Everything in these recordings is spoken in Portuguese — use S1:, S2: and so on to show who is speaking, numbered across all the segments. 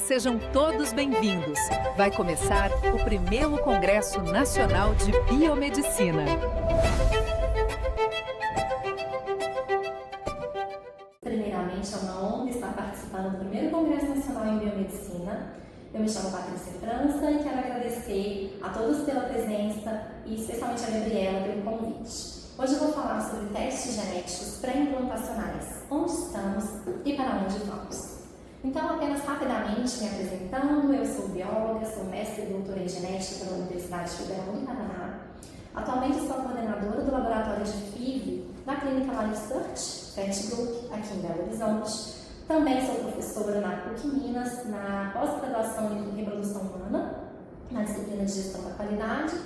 S1: Sejam todos bem-vindos. Vai começar o primeiro Congresso Nacional de Biomedicina.
S2: Primeiramente, é uma honra estar participando do primeiro Congresso Nacional em Biomedicina. Eu me chamo Patrícia França e quero agradecer a todos pela presença e especialmente a Gabriela pelo convite. Hoje eu vou falar sobre testes genéticos pré-implantacionais, onde estamos e para onde vamos. Então, apenas rapidamente me apresentando, eu sou bióloga, sou mestre e doutora em genética pela Universidade Federal do Paraná. Atualmente sou coordenadora do laboratório de FIV da Clínica LifeSearch, FET-Group, aqui em Belo Horizonte. Também sou professora na PUC Minas, na pós-graduação em reprodução humana, na disciplina de gestão da qualidade.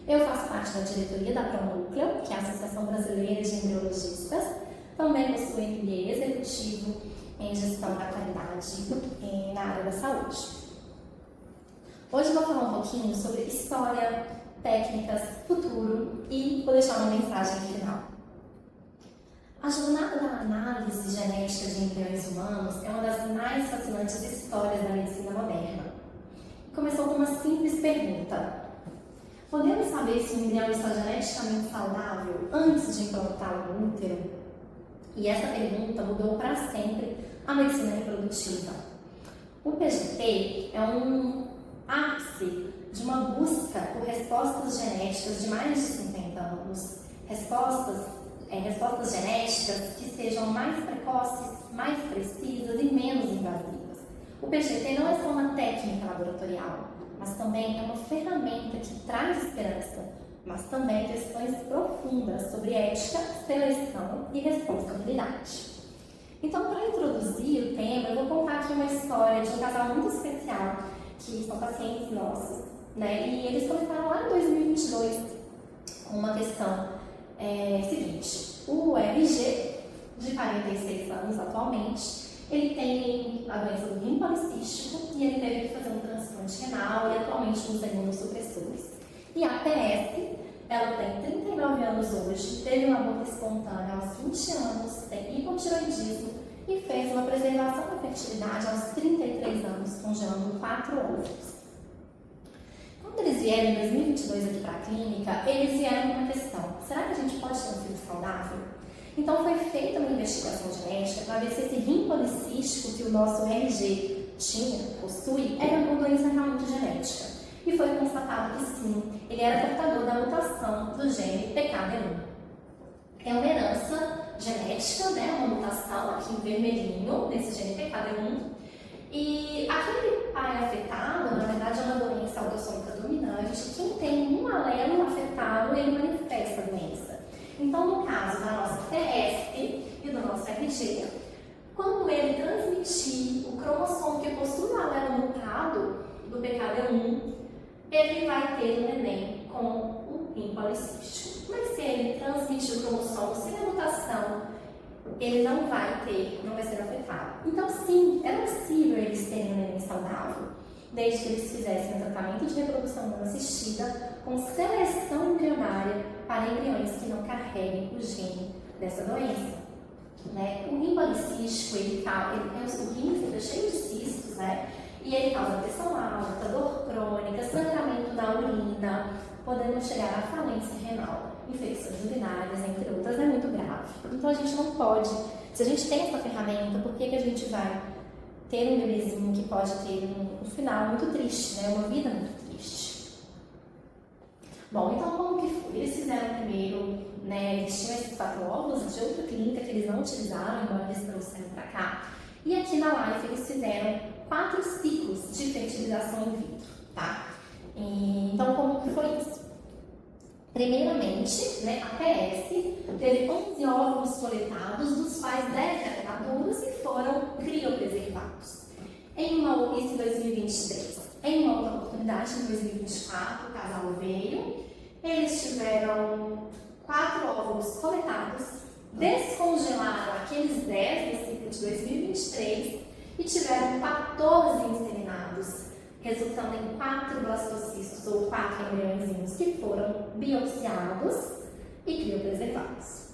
S2: Eu faço parte da diretoria da Pronúcleo, que é a Associação Brasileira de Embriologistas. Também possuo MBA executivo em gestão da qualidade na área da saúde. Hoje eu vou falar um pouquinho sobre história, técnicas, futuro e vou deixar uma mensagem final. A jornada da análise genética de embriões humanos é uma das mais fascinantes histórias da medicina moderna. Começou com uma simples pergunta: podemos saber se o embrião está geneticamente saudável antes de implantá-lo no útero? E essa pergunta mudou para sempre a medicina reprodutiva. O PGT é um ápice de uma busca por respostas genéticas de mais de 50 anos. Respostas genéticas que sejam mais precoces, mais precisas e menos invasivas. O PGT não é só uma técnica laboratorial, mas também é uma ferramenta que traz esperança, mas também questões profundas sobre ética, seleção e responsabilidade. Então, para introduzir o tema, eu vou contar aqui uma história de um casal muito especial, que são pacientes nossos, né? E eles começaram lá em 2022 com uma questão seguinte: o RG, de 46 anos atualmente, ele tem a doença do rim policístico e ele teve que fazer um transplante renal e atualmente usa imunossupressores. E a PS, ela tem 39 anos hoje, teve um aborto espontâneo aos 20 anos, tem hipotiroidismo e fez uma preservação da fertilidade aos 33 anos, congelando 4 óvulos. Quando eles vieram em 2022 aqui para a clínica, eles vieram com uma questão: será que a gente pode ter um filho saudável? Então foi feita uma investigação genética para ver se esse rim policístico que o nosso RG possui, era uma doença realmente genética. E foi constatado que sim, ele era portador da mutação do gene PKD1. É uma herança genética, né? Uma mutação aqui em vermelhinho desse gene PKD1. E aquele pai afetado, na verdade, é uma doença autossômica dominante. Quem tem um alelo afetado, ele manifesta a doença. Então, no caso da nossa TS e do nosso RG, quando ele transmitir o cromossomo que possui o alelo mutado do PKD1, ele vai ter um neném com um rim policístico. Mas se ele transmitir o cromossomo sem a mutação, ele não vai ser afetado. Então, sim, é possível eles terem um neném saudável, desde que eles fizessem um tratamento de reprodução humana assistida com seleção embrionária para embriões que não carreguem o gene dessa doença. Né? O rim policístico, o rim fica cheio de cistos, né? E ele causa pressão alta, dor crônica, sangramento na urina, podendo chegar à falência renal, infecções urinárias, entre outras. É muito grave. Então a gente não pode, se a gente tem essa ferramenta, por que a gente vai ter um bebezinho que pode ter um final muito triste, né? Uma vida muito triste. Bom, então como que foi? Eles fizeram primeiro, né? Eles tinham esses 4 óvulos de outra clínica que eles não utilizaram, embora eles trouxeram para cá. E aqui na Life eles fizeram 4 ciclos de fertilização in vitro, tá? Então, como que foi isso? Primeiramente, né, a PS teve 11 óvulos coletados, dos quais 10 eram maturos e foram criopreservados. Isso em 2023. Em uma outra oportunidade, em 2024, o casal veio, eles tiveram 4 óvulos coletados, descongelaram aqueles 10 no ciclo de 2023 e tiveram 14 inseminados, resultando em 4 blastocistos ou 4 embriõezinhos que foram biopsiados e criopreservados.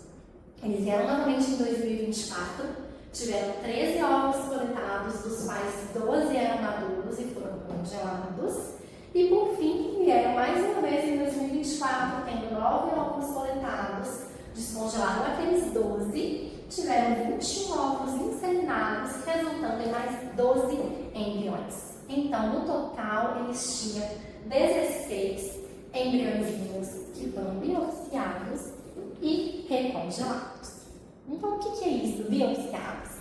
S2: Eles vieram novamente em 2024, tiveram 13 ovos coletados, dos quais 12 eram maduros e foram congelados. E por fim, vieram mais uma vez em 2024, tendo 9 ovos coletados, descongelaram aqueles 12, tiveram 21 ovos inseminados, resultando em mais 12 embriões. Então, no total, eles tinham 16 embriõezinhos que foram biopsiados e recongelados. Então, o que é isso, biopsiados?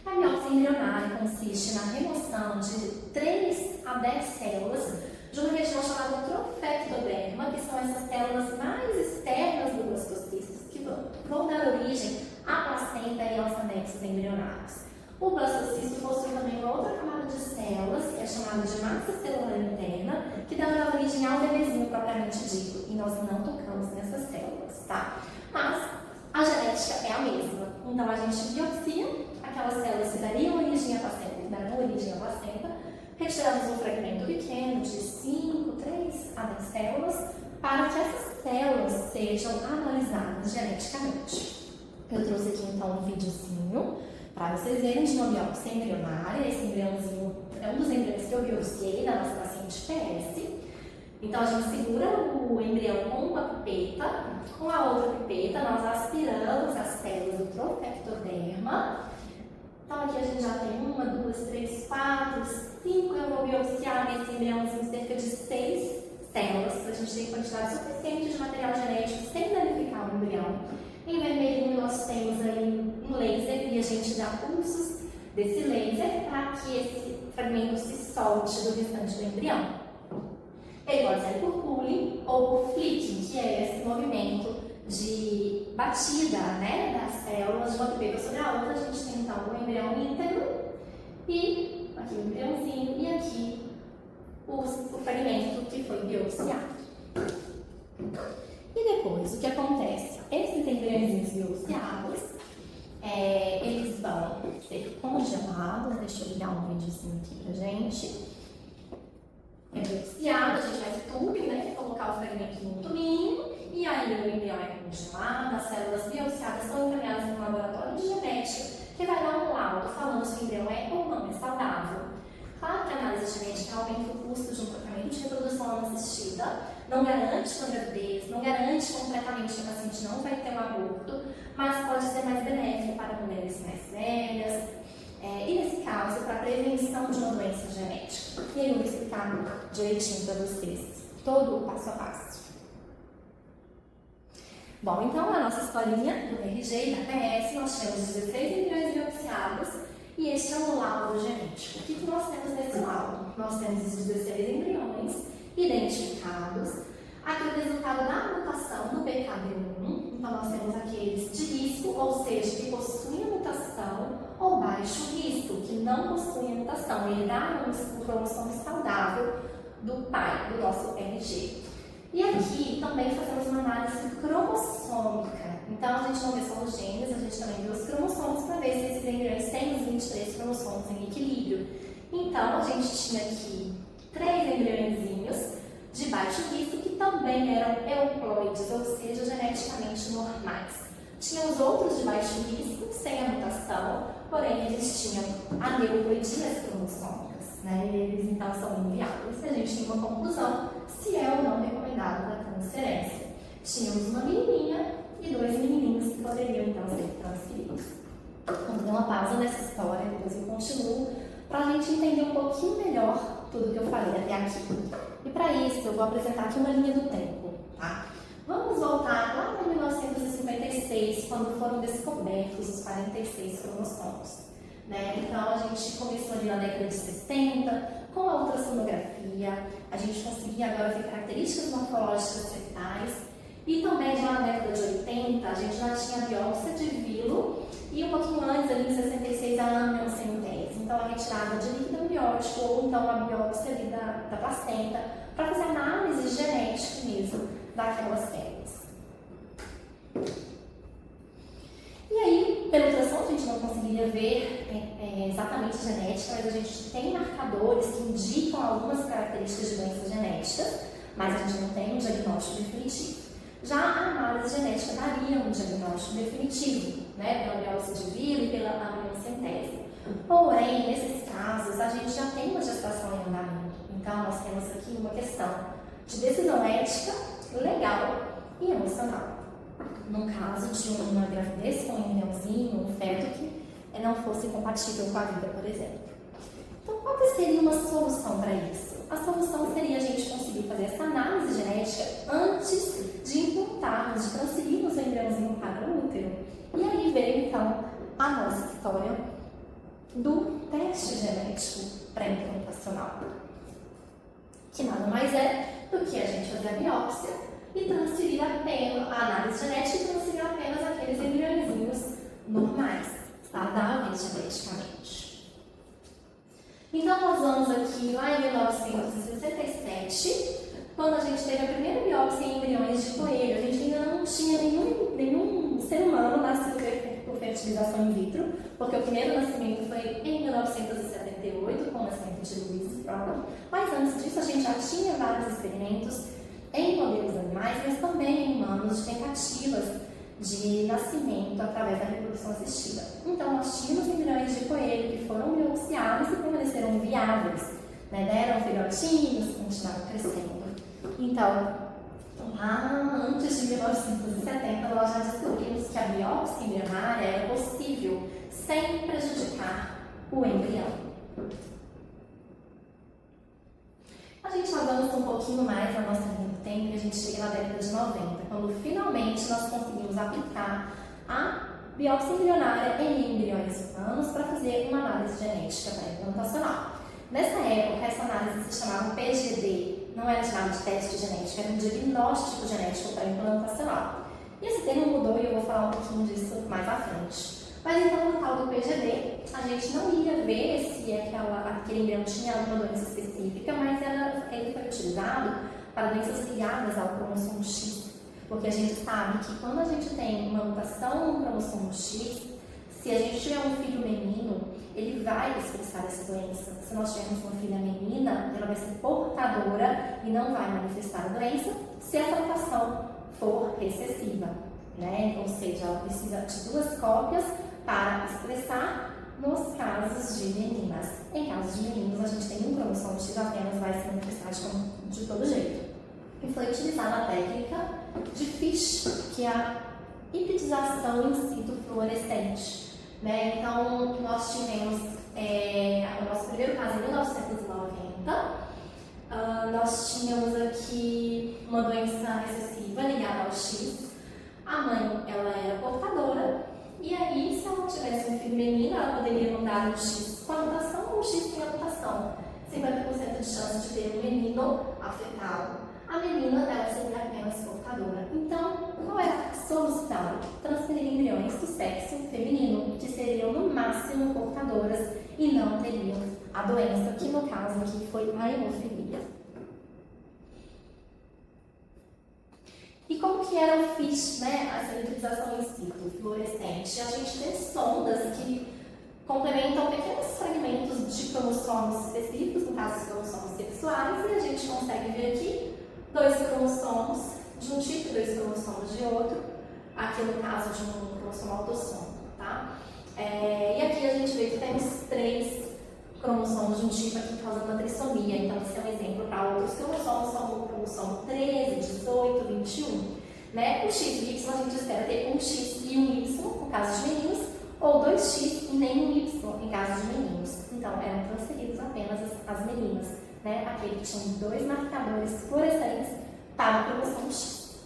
S2: A biópsia embrionária consiste na remoção de 3 a 10 células de uma região chamada trofectoderma, que são essas células mais externas do blastocisto, que vão dar origem à placenta e aos anexos embrionários. O blastocisto possui também uma outra camada de células, que é chamada de massa celular interna, que dá origem ao bebezinho propriamente dito, e nós não tocamos nessas células, tá? Mas a genética é a mesma, então a gente biopsia aquelas células que dariam origem à placenta, retiramos um fragmento pequeno de 3 a 10 células, para que essas células sejam analisadas geneticamente. Eu trouxe aqui então um videozinho para vocês verem de uma biópsia embrionária. Esse embriãozinho é um dos embriões que eu biopsiei da nossa paciente PS. Então a gente segura o embrião com uma pipeta, com a outra pipeta nós aspiramos as células do trofectoderma. Então aqui a gente já tem 1, 2, 3, 4, 5, eu vou biopsiar nesse embriãozinho cerca de 6 células, para a gente ter quantidade suficiente de material genético sem danificar o embrião. Em vermelhinho nós temos aí um laser e a gente dá pulsos desse laser para que esse fragmento se solte do restante do embrião. Ele pode sair por pulling ou por flicking, que é esse movimento de batida, né, das células de uma pipeta sobre a outra. A gente tem então o embrião íntegro e aqui o embriãozinho e aqui o fragmento que foi biopsiado. E depois, o que acontece? Esses embriões biopsiados, eles vão ser congelados. Deixa eu ligar um videozinho aqui pra gente. É biopsiado, a gente faz o tubing, né? Colocar o fragmento no tubinho, e aí o embrião é congelado, as células biopsiadas são encaminhadas no laboratório de genética, que vai dar um laudo falando se o embrião é ou não é saudável. Claro que a análise genética aumenta o custo de um tratamento de reprodução não assistida, não garante uma gravidez, não garante completamente que a paciente não vai ter um aborto, mas pode ser mais benéfico para mulheres mais velhas, e nesse caso, para a prevenção de uma doença genética. E aí eu vou explicar direitinho para vocês, todo o passo a passo. Bom, então na nossa escolinha do RG e da PS, nós temos 16 embriões biopsiados e este é um laudo genético. O que nós temos nesse laudo? Nós temos os 16 embriões identificados, aqui o resultado da mutação do PKD1, então nós temos aqueles de risco, ou seja, que possuem a mutação, ou baixo risco, que não possuem a mutação, herdaram o cromossomo saudável do pai, do nosso RG. E aqui também fazemos uma análise cromossômica, então a gente não vê só os genes, a gente também vê os cromossomos para ver se esses embriões têm os 23 cromossomos em equilíbrio. Então a gente tinha aqui 3 embriõezinhos de baixo risco que também eram euploides, ou seja, geneticamente normais. Tinha os outros de baixo risco, sem a mutação, porém eles tinham aneuploidias cromossômicas, né? E eles então são inviáveis. E a gente tem uma conclusão se é ou não recomendado para transferência. Tínhamos uma menininha e 2 menininhos que poderiam então ser transferidos. Vamos dar uma pausa nessa história, depois eu continuo, para a gente entender um pouquinho melhor tudo que eu falei até aqui. E para isso eu vou apresentar aqui uma linha do tempo, tá? Vamos voltar lá em 1956, quando foram descobertos os 46 cromossomos, né? Então a gente começou ali na década de 60, com a ultrassonografia, a gente conseguia agora ver características morfológicas fetais, e também já na década de 80 a gente já tinha a biópsia de vilo, e um pouquinho antes, ali em 66, a amniocentese, então a retirada de líquido amniótico, ou então a biópsia ali da placenta, para fazer análise genética mesmo daquelas células. E aí, pela ultrassom, a gente não conseguiria ver exatamente a genética, mas a gente tem marcadores que indicam algumas características de doenças genéticas, mas a gente não tem um diagnóstico definitivo. Já a análise genética daria um diagnóstico definitivo. né, pela biópsia de vírus e pela amniocentese. Porém, nesses casos, a gente já tem uma gestação em andamento. Então, nós temos aqui uma questão de decisão ética, legal e emocional. No caso de uma gravidez com um embriãozinho, um feto que não fosse compatível com a vida, por exemplo. Então, qual que seria uma solução para isso? A solução seria a gente conseguir fazer essa análise genética antes de implantarmos, de transferirmos o embriãozinho para o útero. E aí veio, então, a nossa história do teste genético pré-implantacional, que nada mais é do que a gente fazer a biópsia e transferir apenas a análise genética e transferir apenas aqueles embriõezinhos normais, saudáveis geneticamente. Então, nós vamos aqui lá em 1967, quando a gente teve a primeira biópsia em embriões de coelho. A gente ainda não tinha nenhum ser humano nascido por fertilização in vitro, porque o primeiro nascimento foi em 1978, com o nascimento de Louise Brown. Mas antes disso, a gente já tinha vários experimentos em modelos animais, mas também em humanos, de tentativas de nascimento através da reprodução assistida. Então, nós tínhamos embriões de coelho que foram biopsiados e permaneceram viáveis, né? Deram filhotinhos, continuaram crescendo. Então, lá antes de 1970, nós já descobrimos que a biópsia embrionária era possível sem prejudicar o embrião. A gente avança um pouquinho mais na nossa linha do tempo e a gente chega na década de 90, quando finalmente nós conseguimos aplicar a biópsia embrionária em embriões humanos para fazer uma análise genética pré-implantacional. Nessa época, essa análise se chamava PGD, não era chamada de teste genético, era um diagnóstico genético pré-implantacional. E esse termo mudou e eu vou falar um pouquinho disso mais à frente. Mas então, no tal do PGD, a gente não ia ver se aquele embrião tinha alguma doença específica, mas ele foi utilizado para doenças ligadas ao cromossomo X. Porque a gente sabe que quando a gente tem uma mutação no cromossomo X, se a gente tiver um filho menino, ele vai expressar essa doença. Se nós tivermos uma filha menina, ela vai ser portadora e não vai manifestar a doença se essa mutação for recessiva, né? Ou seja, ela precisa de 2 cópias para expressar nos casos de meninas. Em casos de meninos, a gente tem um cromossomo X apenas, vai se manifestar de todo jeito. E foi utilizada a técnica de FISH, que é a hibridização in situ fluorescente. Né? Então, nós tivemos o nosso primeiro caso em 1990. Nós tínhamos aqui uma doença recessiva ligada ao X. A mãe, ela era portadora. E aí, se ela tivesse um filho menino, ela poderia mandar um X com a mutação ou um X sem a mutação. 50% de chance de ter um menino afetado. A menina, ela seria apenas portadora. Então, qual é a solução? Transferir embriões do sexo feminino, que seriam no máximo portadoras e não teriam a doença, que no caso aqui foi a hemofilia. E como que era o FISH, né, a hibridização in situ fluorescente? A gente tem sondas que complementam pequenos fragmentos de cromossomos específicos, no caso os cromossomos sexuais, e a gente consegue ver aqui 2 cromossomos de um tipo e 2 cromossomos de outro, aqui no caso de um cromossomo autossomo, tá? E aqui a gente vê que temos 3 cromossomos de um tipo aqui causando uma trissomia, então esse é um exemplo para outros cromossomos, como o cromossomo 13, 18, 21. Né? O X e Y a gente espera ter um X e um Y, no caso de meninos, ou 2X e nenhum Y, em caso de meninos. Então, eram transferidos apenas as meninas, né? Aquele que tinha 2 marcadores fluorescentes para o cromossomo X.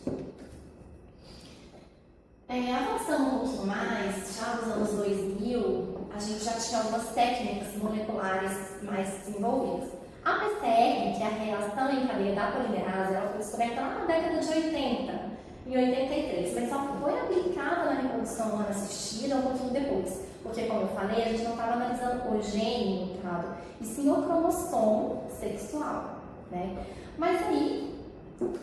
S2: Avançando um pouquinho mais, já nos anos 2000, a gente já tinha algumas técnicas moleculares mais desenvolvidas. A PCR, que é a reação em cadeia da polimerase, ela foi descoberta lá na década de 80, em 83, mas só foi aplicada na reprodução humana assistida um pouquinho depois. Porque, como eu falei, a gente não estava analisando o gene mutado, e sim o cromossomo sexual, né? Mas aí,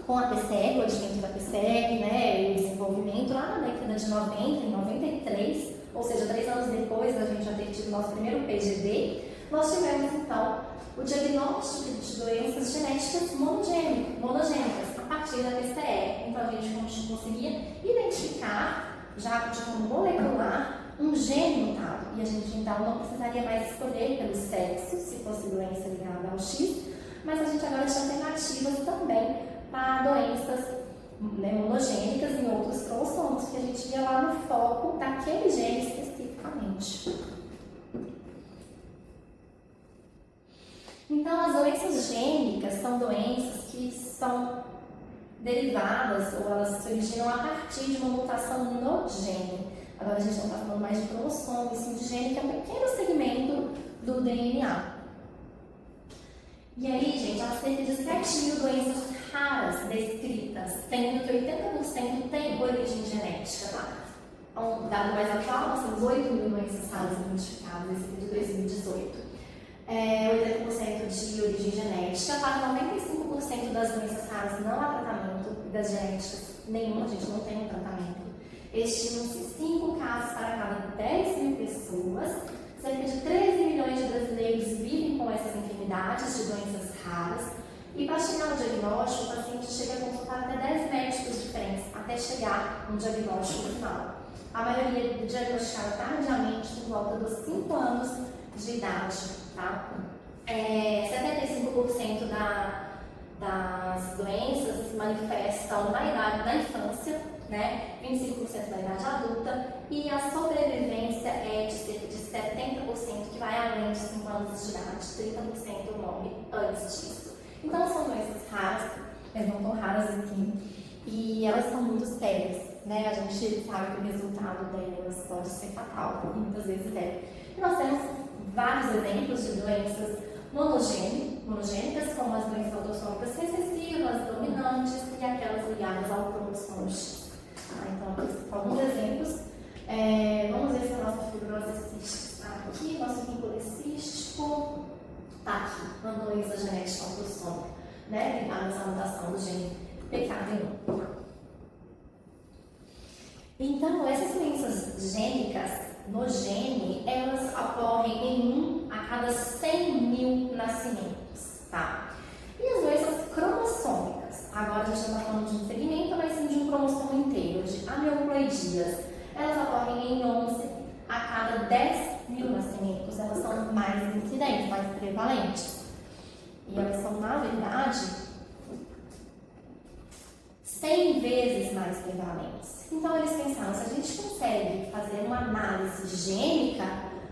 S2: com a PCR, o advento da PCR, né, e o desenvolvimento lá na década de 90, em 93, ou seja, 3 anos depois da gente já ter tido nosso primeiro PGD, nós tivemos então o diagnóstico de doenças genéticas monogênicas a partir da PCR. Então a gente conseguia identificar já de forma molecular, um gene mutado. E a gente então não precisaria mais escolher pelo sexo, se fosse doença ligada ao X, mas a gente agora tinha alternativas também para doenças, né, monogênicas em outros cromossomos, que a gente ia lá no foco daquele gene especificamente. Então, as doenças gênicas são doenças que são derivadas ou elas se originam a partir de uma mutação no gene. Agora a gente não está falando mais de cromossomo, e sim de gene, que é um pequeno segmento do DNA. E aí, gente, há cerca de 7 mil doenças raras descritas, sendo que 80% tem origem genética, tá? Um dado mais atual, nós temos 8 mil doenças raras identificadas, esse aqui de 2018. 80% de origem genética, para 95% das doenças raras não há tratamento, das genéticas nenhuma, a gente não tem um tratamento. Estimam-se 5 casos para cada 10 mil pessoas, cerca de 13 milhões de brasileiros vivem com essas enfermidades de doenças raras, e para chegar no diagnóstico, o paciente chega a consultar até 10 médicos diferentes, até chegar no diagnóstico final. A maioria é diagnosticada tardiamente, por volta dos 5 anos de idade, tá? 75% das doenças se manifestam na infância, né? 25% da idade adulta, e a sobrevivência é de cerca de 70%, que vai além de 5 anos de idade, 30% morre antes disso. Então são doenças raras, mas não tão raras assim, e elas são muito sérias, né? A gente sabe que o resultado delas pode ser fatal, e muitas vezes é. E nós temos vários exemplos de doenças monogênicas, como as doenças autossômicas recessivas, dominantes e aquelas ligadas ao cromossomo X. Então, aqui estão alguns exemplos. Vamos ver se a nossa fibrose cística está aqui, nosso vínculo policístico está aqui, uma doença genética autossômica, né, ligada à mutação do gene PKD1. Então, essas doenças gênicas no gene, elas ocorrem em 1 a cada 100 mil nascimentos, tá? E as doenças cromossômicas, agora a gente não está falando de um segmento, mas sim de um cromossomo inteiro, de aneuploidias, elas ocorrem em 11 a cada 10 mil nascimentos, elas são mais incidentes, mais prevalentes. E elas são, na verdade, 100 vezes mais prevalentes. Então eles pensaram, se a gente consegue fazer uma análise gênica,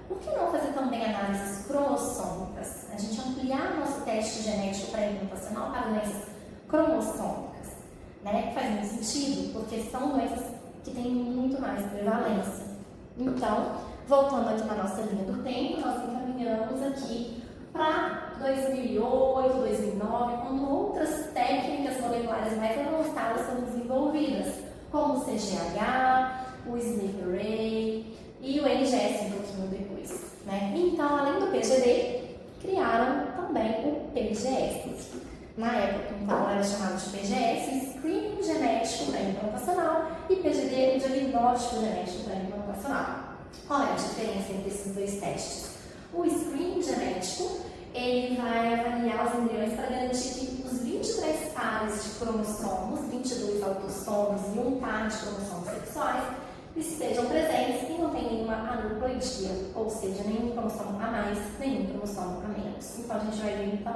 S2: por que não fazer também análises cromossômicas? A gente ampliar nosso teste genético pré-implantacional para doenças cromossômicas, né? Faz muito sentido, porque são doenças que têm muito mais prevalência. Então, voltando aqui na nossa linha do tempo, nós encaminhamos aqui para 2008, 2009, quando outras técnicas moleculares mais avançadas foram desenvolvidas, como o CGH, o SNP Array e o NGS um pouquinho depois, né? Então, além do PGD, criaram também o PGS. Na época, então, era chamado de PGS, Screening Genético Pré-Implantacional, e PGD, Diagnóstico Genético Pré-Implantacional. Qual é a diferença entre esses dois testes? O Screening Genético, ele vai avaliar os embriões para garantir que os 23 pares de cromossomos, 22 autossomos e 1 par de cromossomos sexuais, estejam presentes e não tem nenhuma aneuploidia, ou seja, nenhum cromossomo a mais, nenhum cromossomo a menos. Então, a gente vai ver, então,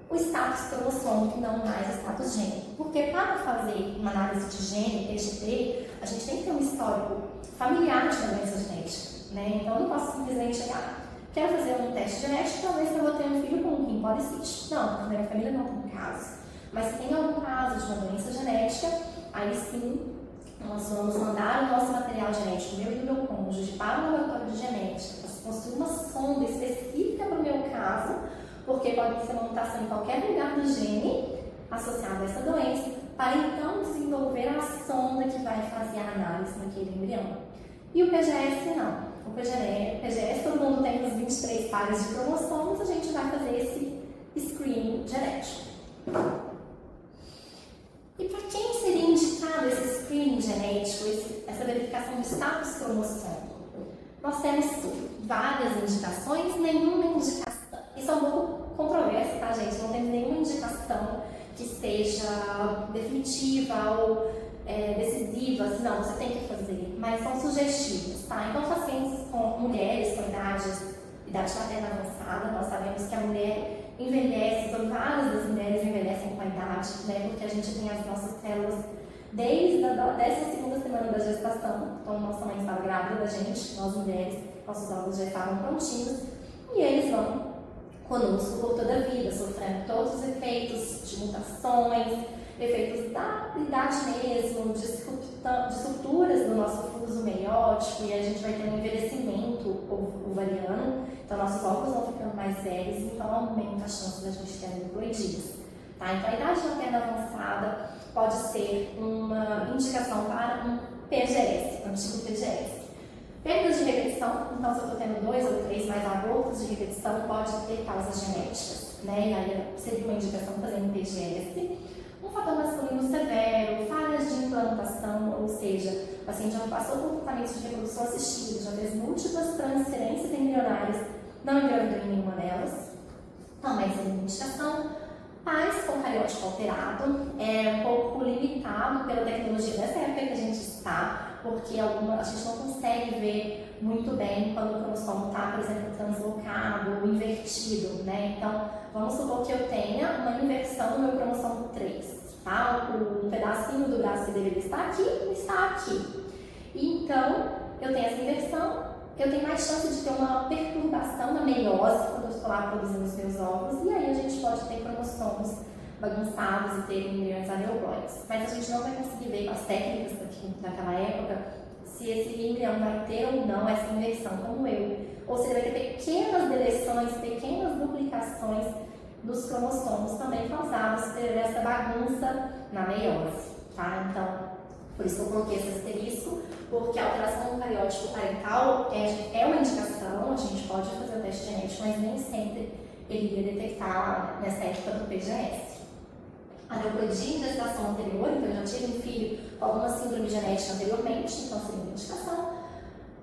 S2: o status cromossômico e não mais o status gênico. Porque para fazer uma análise de gene, PGD, a gente tem que ter um histórico familiar de doença genética, né? Então, eu não posso simplesmente chegar, quero fazer um teste genético para ver se eu vou ter um filho com um policístico. Não, porque na minha família não tem caso. Mas se tem algum caso de uma doença genética, aí sim, nós vamos mandar o nosso material genético, meu e do meu cônjuge, para o laboratório de genética, para se construir uma sonda específica para o meu caso, porque pode ser uma mutação em qualquer lugar do gene associado a essa doença, para então desenvolver a sonda que vai fazer a análise naquele embrião. E o PGS não. O PGS, todo mundo tem os 23 pares de cromossomos, a gente vai fazer esse screening genético. E para quem seria indicado esse screening genético, essa verificação do status cromossômico? Nós temos várias indicações, nenhuma indicação. Isso é um pouco controverso, tá, gente? Não temos nenhuma indicação que seja definitiva ou decisiva, assim, não, você tem que fazer. mas são sugestivos, tá? Então, pacientes com mulheres com idade materna avançada, nós sabemos que a mulher envelhece, várias das mulheres envelhecem com a idade, né? Porque a gente tem as nossas células desde a 12ª semana da gestação. Então, nossa mãe estava grávida da gente, nós mulheres, nossos óvulos já estavam prontinhos, e eles vão conosco por toda a vida, sofrendo todos os efeitos de mutações, efeitos da idade mesmo, de estruturas do nosso fuso meiótico, e a gente vai ter um envelhecimento ovariano, então nossos óvulos vão ficando mais velhos, então aumenta a chance da gente ter aneuploidias. Tá? Então a idade materna avançada pode ser uma indicação para um PGS, um tipo PGS. Perdas de repetição, então se eu estou tendo 2 ou 3 mais abortos de repetição, pode ter causas genéticas, né? E aí seria uma indicação fazer um PGS. Um fator masculino severo, falhas de implantação, ou seja, o paciente já passou por tratamentos de reprodução assistida, já fez múltiplas transferências embrionárias, não engravidou em nenhuma delas, também seria uma indicação. Pais com cariótipo alterado, é um pouco limitado pela tecnologia dessa época que a gente está, porque a gente não consegue ver muito bem quando o cromossomo está, por exemplo, translocado ou invertido, né? Então, vamos supor que eu tenha uma inversão no meu cromossomo 3, tá? O pedacinho do braço que deveria estar aqui, está aqui. Então, eu tenho essa inversão, eu tenho mais chance de ter uma perturbação na meiose quando eu estou lá produzindo os meus óvulos, e aí a gente pode ter cromossomos bagunçados e ter embriões aneuploides. Mas a gente não vai conseguir ver com as técnicas daquela época se esse embrião vai ter ou não essa inversão como eu, ou se ele vai ter pequenas deleções, pequenas duplicações dos cromossomos também causados por essa bagunça na meiose, tá? Então, por isso que eu coloquei esse asterisco, porque a alteração do cariótipo parental é uma indicação, a gente pode fazer o teste genético, mas nem sempre ele iria detectar nessa época do PGS. Aneuploidia em gestação anterior, então eu já tive um filho com alguma síndrome genética anteriormente, então seria uma indicação.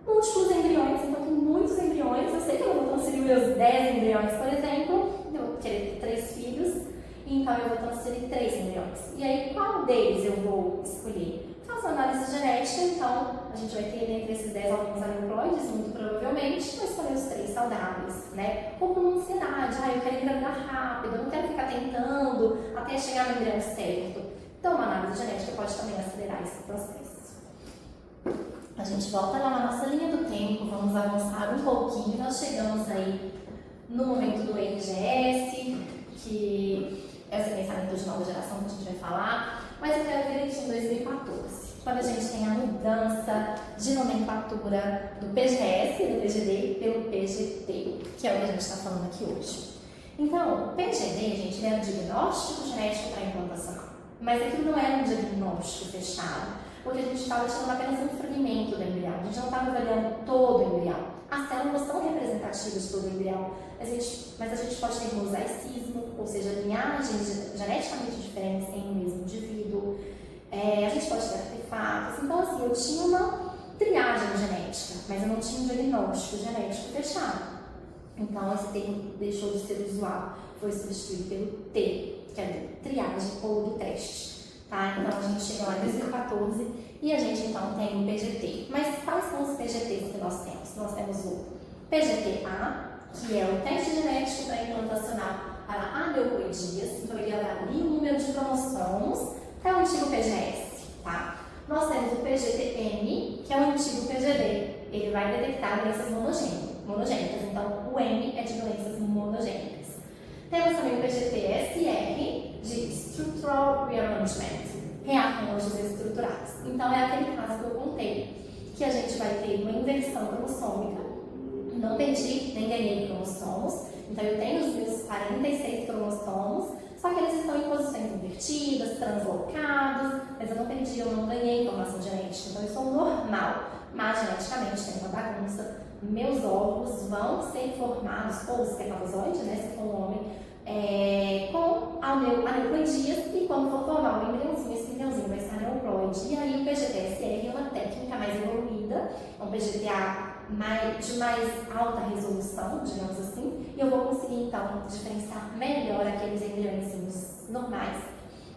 S2: Múltiplos embriões, então tem muitos embriões, eu sei que eu não vou transferir meus 10 embriões, por exemplo, eu vou querer ter 3 filhos, então eu vou transferir 3 embriões. E aí, qual deles eu vou escolher? Faço análise genética, então a gente vai ter entre esses 10 alguns aneuploides, muito provavelmente, vai escolher os 3 saudáveis, né? Ou por uma ansiedade, eu quero engravidar rápido, eu não quero ficar tentando até chegar no embrião certo. Então, uma análise genética pode também acelerar esse processo. A gente volta lá na nossa linha do tempo, vamos avançar um pouquinho, nós chegamos aí no momento do RGS, que é o sequenciamento de nova geração que a gente vai falar, mas eu quero ver aqui em 2014, quando a gente tem a mudança de nomenclatura do PGS e do PGD pelo PGT, que é o que a gente está falando aqui hoje. Então, o PGD, gente, ele é um diagnóstico genético para implantação, mas aquilo não era um diagnóstico fechado, porque a gente estava tirando apenas um fragmento do embrião, a gente não estava avaliando todo o embrião. As células são representativas de todo o embrião, mas a gente pode ter mosaicismo, ou seja, linhagens geneticamente diferentes em um mesmo indivíduo. A gente pode ter artefatos. Então, assim, eu tinha uma triagem genética, mas eu não tinha um diagnóstico genético fechado. Então, esse termo deixou de ser usual, foi substituído pelo T, que é triagem ou de teste. Tá? Então, a gente chega lá em 2014 e a gente, então, tem o PGT. Mas quais são os PGTs que nós temos? Nós temos o PGT-A, que é o teste genético pré-implantacional para aneuploidias, então ele avalia o número de cromossomos, é o antigo PGS, tá? Nós temos o PGT-M, que é o antigo PGD, ele vai detectar doenças monogênicas, então o M é de doenças monogênicas. Temos também o PGT-SR, de Structural Rearrangement, rearranjos estruturados. Então é aquele caso que eu contei, que a gente vai ter uma inversão cromossômica, não perdi nem ganhei cromossomos, então eu tenho os meus 46 cromossomos, só que eles estão em posições invertidas, translocados, mas eu não perdi, eu não ganhei informação genética, então eu sou normal, mas geneticamente tem uma bagunça. Meus óvulos vão ser formados, ou espermatozoide, né, se for um homem, com aneuploidias, e quando for formar o embriãozinho, esse embriãozinho vai ser aneuploide. E aí o PGT-SR é uma técnica mais evoluída, é um PGTA de mais alta resolução, digamos assim, e eu vou conseguir então diferenciar melhor aqueles embriõezinhos normais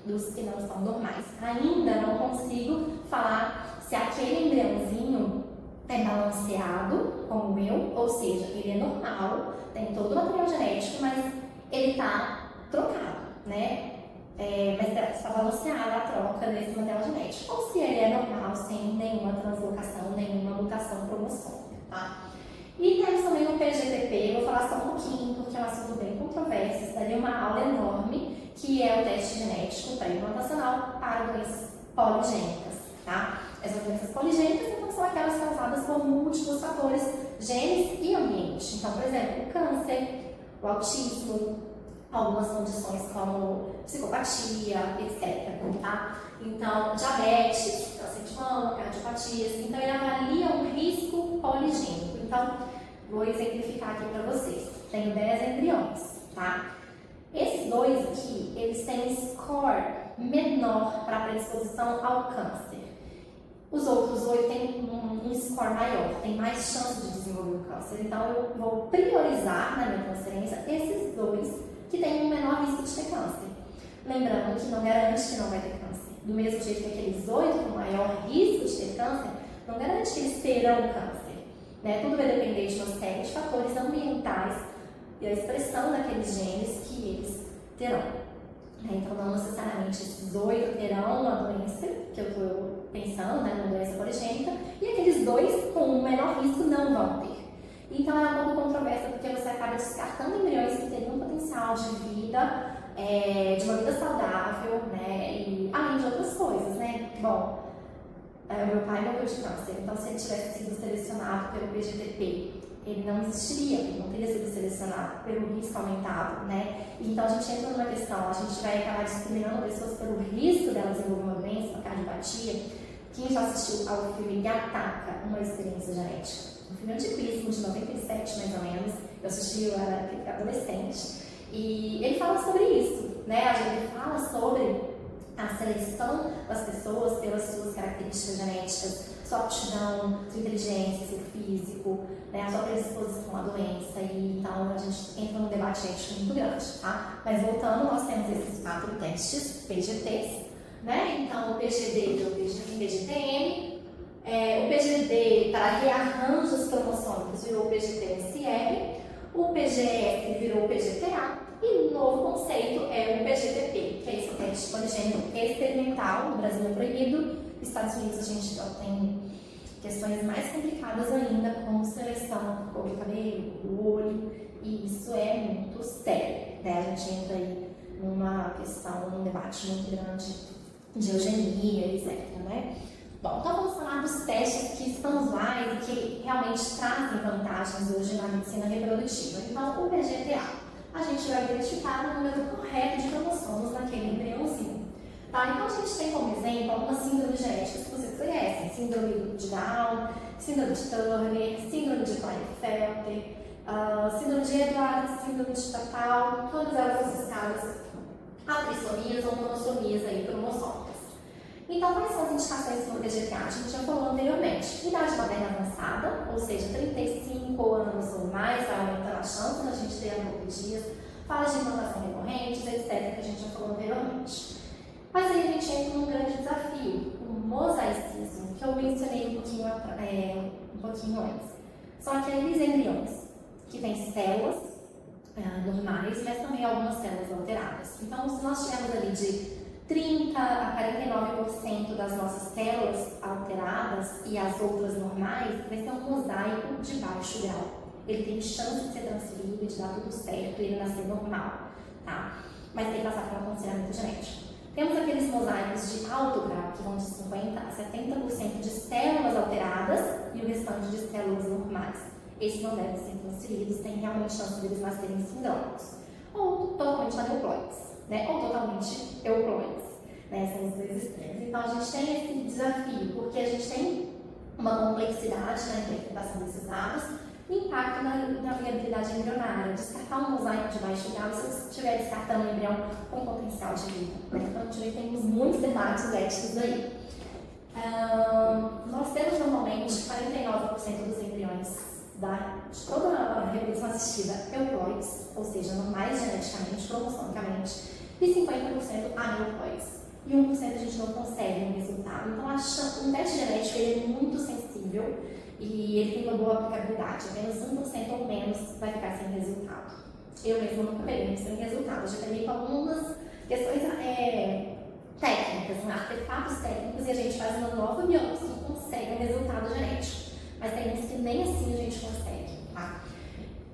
S2: dos que não são normais. Ainda não consigo falar se aquele embriãozinho é balanceado como o meu, ou seja, ele é normal, tem todo o material genético, mas ele está trocado, né? Mas está balanceada a troca desse material genético. Ou se ele é normal, sem nenhuma translocação, nenhuma mutação cromosômica, tá? E temos também o PGTP, vou falar só um pouquinho, porque é um assunto bem controverso, isso daria uma aula enorme, que é o teste genético pré-implantacional para doenças poligênicas, tá? Essas doenças poligênicas, então, são aquelas causadas por múltiplos fatores, genes e ambiente. Então, por exemplo, o câncer, o autismo, algumas condições como psicopatia, etc. Tá? Então, diabetes, câncer de mama, cardiopatias. Então, ele avalia um risco poligênico. Então, vou exemplificar aqui para vocês. Tenho 10 embriões, tá? Esses dois aqui, eles têm score menor para predisposição ao câncer. Os outros 8 têm um score maior, tem mais chance de desenvolver o câncer. Então, eu vou priorizar na minha transferência esses dois que têm um menor risco de ter câncer. Lembrando que não garante que não vai ter câncer. Do mesmo jeito que aqueles 8 com maior risco de ter câncer, não garante que eles terão câncer. Né? Tudo vai depender de uma série de fatores ambientais e a expressão daqueles genes que eles terão. Então, não necessariamente esses 8 terão uma doença, que eu estou pensando, né, uma doença poligênica, e aqueles 2 com um menor risco não vão ter. Então, é um pouco controverso, porque você acaba descartando embriões que teriam um potencial de vida, de uma vida saudável, né, e além de outras coisas, né. Bom, o meu pai morreu de câncer, então se ele tivesse sido selecionado pelo PGTP, ele não existiria, ele não teria sido selecionado pelo risco aumentado, né? Então a gente entra numa questão, a gente vai acabar discriminando pessoas pelo risco delas desenvolver uma doença, uma cardiopatia. Quem já assistiu ao filme Gattaca, Uma Experiência Genética? Um filme antiquíssimo, de 97 mais ou menos, eu assisti, eu era adolescente, e ele fala sobre isso, né? Ele fala sobre a seleção das pessoas pelas suas características genéticas, sua aptidão, sua inteligência, seu físico, né, a sua predisposição à doença, e então a gente entra num debate ético muito grande, tá? Mas voltando, nós temos esses 4 testes, PGTs, né? Então o PGD virou PGTM, o PGD para rearranjos cromossômicos virou o PGT-SR, o PGF virou o PGTA, e o novo conceito é o PGTP, que é esse teste poligênico experimental. No Brasil é proibido, nos Estados Unidos a gente já tem questões mais complicadas ainda, como seleção do cor do cabelo, do olho, e isso é muito sério, né? A gente entra aí numa questão, num debate muito grande de eugenia, etc, né? Bom, então vamos falar dos testes que estão usuais e que realmente trazem vantagens hoje na medicina reprodutiva. Então, o PGTA, a gente vai verificar o número correto de cromossomos naquele embriãozinho. Tá? Então, a gente tem como exemplo algumas síndromes genéticas que vocês conhecem: síndrome de Down, síndrome de Turner, síndrome de Klinefelter, síndrome de Edwards, síndrome de Tatal, todas elas associadas a trissomias ou monossomias aí cromossômicas. Então, quais são as indicações do PGTA? A gente já falou anteriormente: idade materna avançada, ou seja, 35 anos ou mais, vai aumentando a chance da gente ter alopecia, fala de implantação recorrentes, etc., que a gente já falou anteriormente. Mas aí a gente entra num grande desafio, o mosaicismo, que eu mencionei um pouquinho antes. São aqueles embriões que têm células normais, mas também algumas células alteradas. Então, se nós tivermos ali de 30% a 49% das nossas células alteradas e as outras normais, vai ser um mosaico de baixo grau. Ele tem chance de ser transferido e de dar tudo certo e ele nascer normal, tá? Mas tem que passar por um aconselhamento genético. Temos aqueles mosaicos de alto grau, que vão de 50% a 70% de células alteradas e o restante de células normais. Esses não devem ser transferidos, tem realmente chance de eles nascerem sindrômicos. Ou totalmente aneuploides, né? Ou totalmente euploides, né? São os dois extremos. Então, a gente tem esse desafio, porque a gente tem uma complexidade na interpretação desses dados, impacto na viabilidade embrionária. Descartar um mosaico de baixo grau, se você estiver descartando um embrião com potencial de vida. Então, a gente temos muitos debates éticos aí. Nós temos normalmente 49% dos embriões de toda a reprodução assistida euploides, ou seja, normais geneticamente, cromossomicamente, e 50% aneuploides. e 1% a gente não consegue um resultado. Então, um teste genético ele é muito sensível e ele tem uma boa aplicabilidade. Apenas 1% ou menos vai ficar sem resultado. Eu mesma nunca peguei sem resultado. Eu já peguei com algumas questões técnicas, artefatos técnicos, e a gente faz uma nova biópsia e consegue um resultado genético. Mas tem uns que nem assim a gente consegue, tá?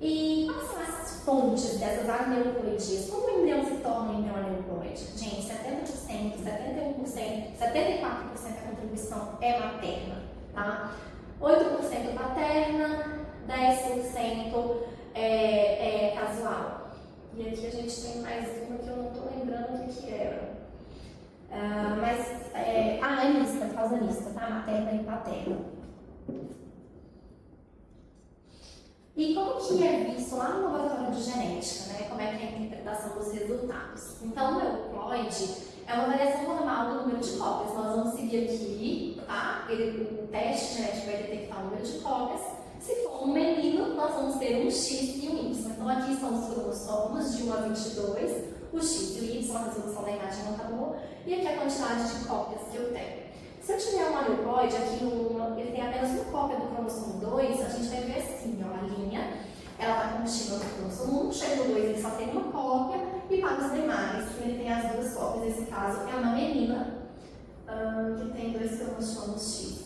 S2: E quais são as fontes dessas aneuploidias? Como o embrião se torna um embrião aneuploide? Gente, 70%, 71%, 74% da contribuição é materna, tá? 8% paterna, 10% é casual. E aqui a gente tem mais uma que eu não estou lembrando o que era. É mista, causa mista, tá? Materna e paterna. E como que é visto lá no laboratório de genética, né? Como é que é a interpretação dos resultados? Então, o euploide é uma variação normal do número de cópias. Nós vamos seguir aqui, tá? O teste genético vai detectar o número de cópias. Se for um menino, nós vamos ter um X e um Y. Então, aqui são os cromossomos de 1 a 22, o X e o Y, a resolução da imagem não tá boa, e aqui a quantidade de cópias que eu tenho. Se eu tiver um aneuploide, aqui ele tem apenas uma cópia do cromossomo 2, a gente vai ver assim, ó, a linha, ela está contínua do cromossomo 1, chega no 2 ele só tem uma cópia, e para os demais, ele tem as duas cópias, nesse caso é uma menina, que tem 2 cromossomos X,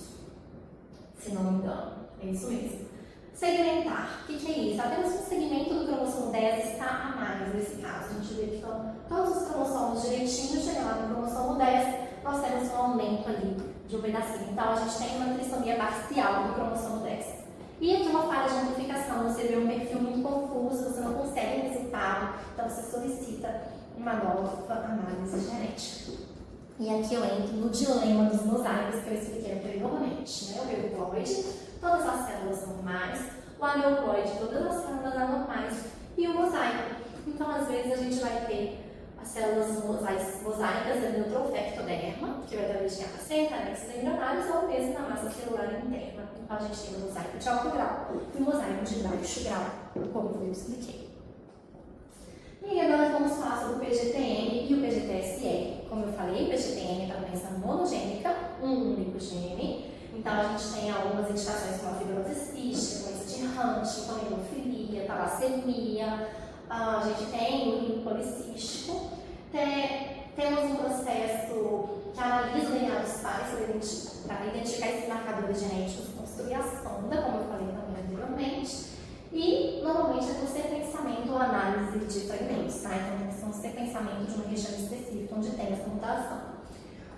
S2: se não me engano, é isso mesmo. Segmentar, o que é isso? Apenas um segmento do cromossomo 10 está a mais nesse caso, a gente vê que estão todos os cromossomos direitinho, chega lá no cromossomo 10, nós temos um aumento ali de um pedacinho. Então, a gente tem uma trissomia parcial do cromossomo 10. E aqui uma falha de amplificação, você vê um perfil muito confuso, você não consegue um resultado, então você solicita uma nova análise genética. E aqui eu entro no dilema dos mosaicos que eu expliquei anteriormente, né? O euploide, todas as células normais, o aneuploide, todas as células anormais, e o mosaico. Então, às vezes, a gente vai ter as células mosaicas da neutrofectoderma, que vai dar origem à placenta, anexos embrionários, ou mesmo na massa celular interna. Então, a gente tem o mosaico de alto grau e o mosaico de baixo grau, como eu expliquei. E agora vamos falar sobre o PGTM e o PGTSR. Como eu falei, o PGTM é para doença monogênica, um único gene. Então, a gente tem algumas indicações como a fibrose cística, doença de Huntington, hemofilia, talassemia. A gente tem o rim policístico. Temos um processo que analisa o DNA dos pais para identificar esses marcadores genéticos, construir a sonda, como eu falei também anteriormente. E, normalmente, é por sequenciamento ou análise de fragmentos, tá? Então, são sequenciamento de uma região específica onde tem essa mutação.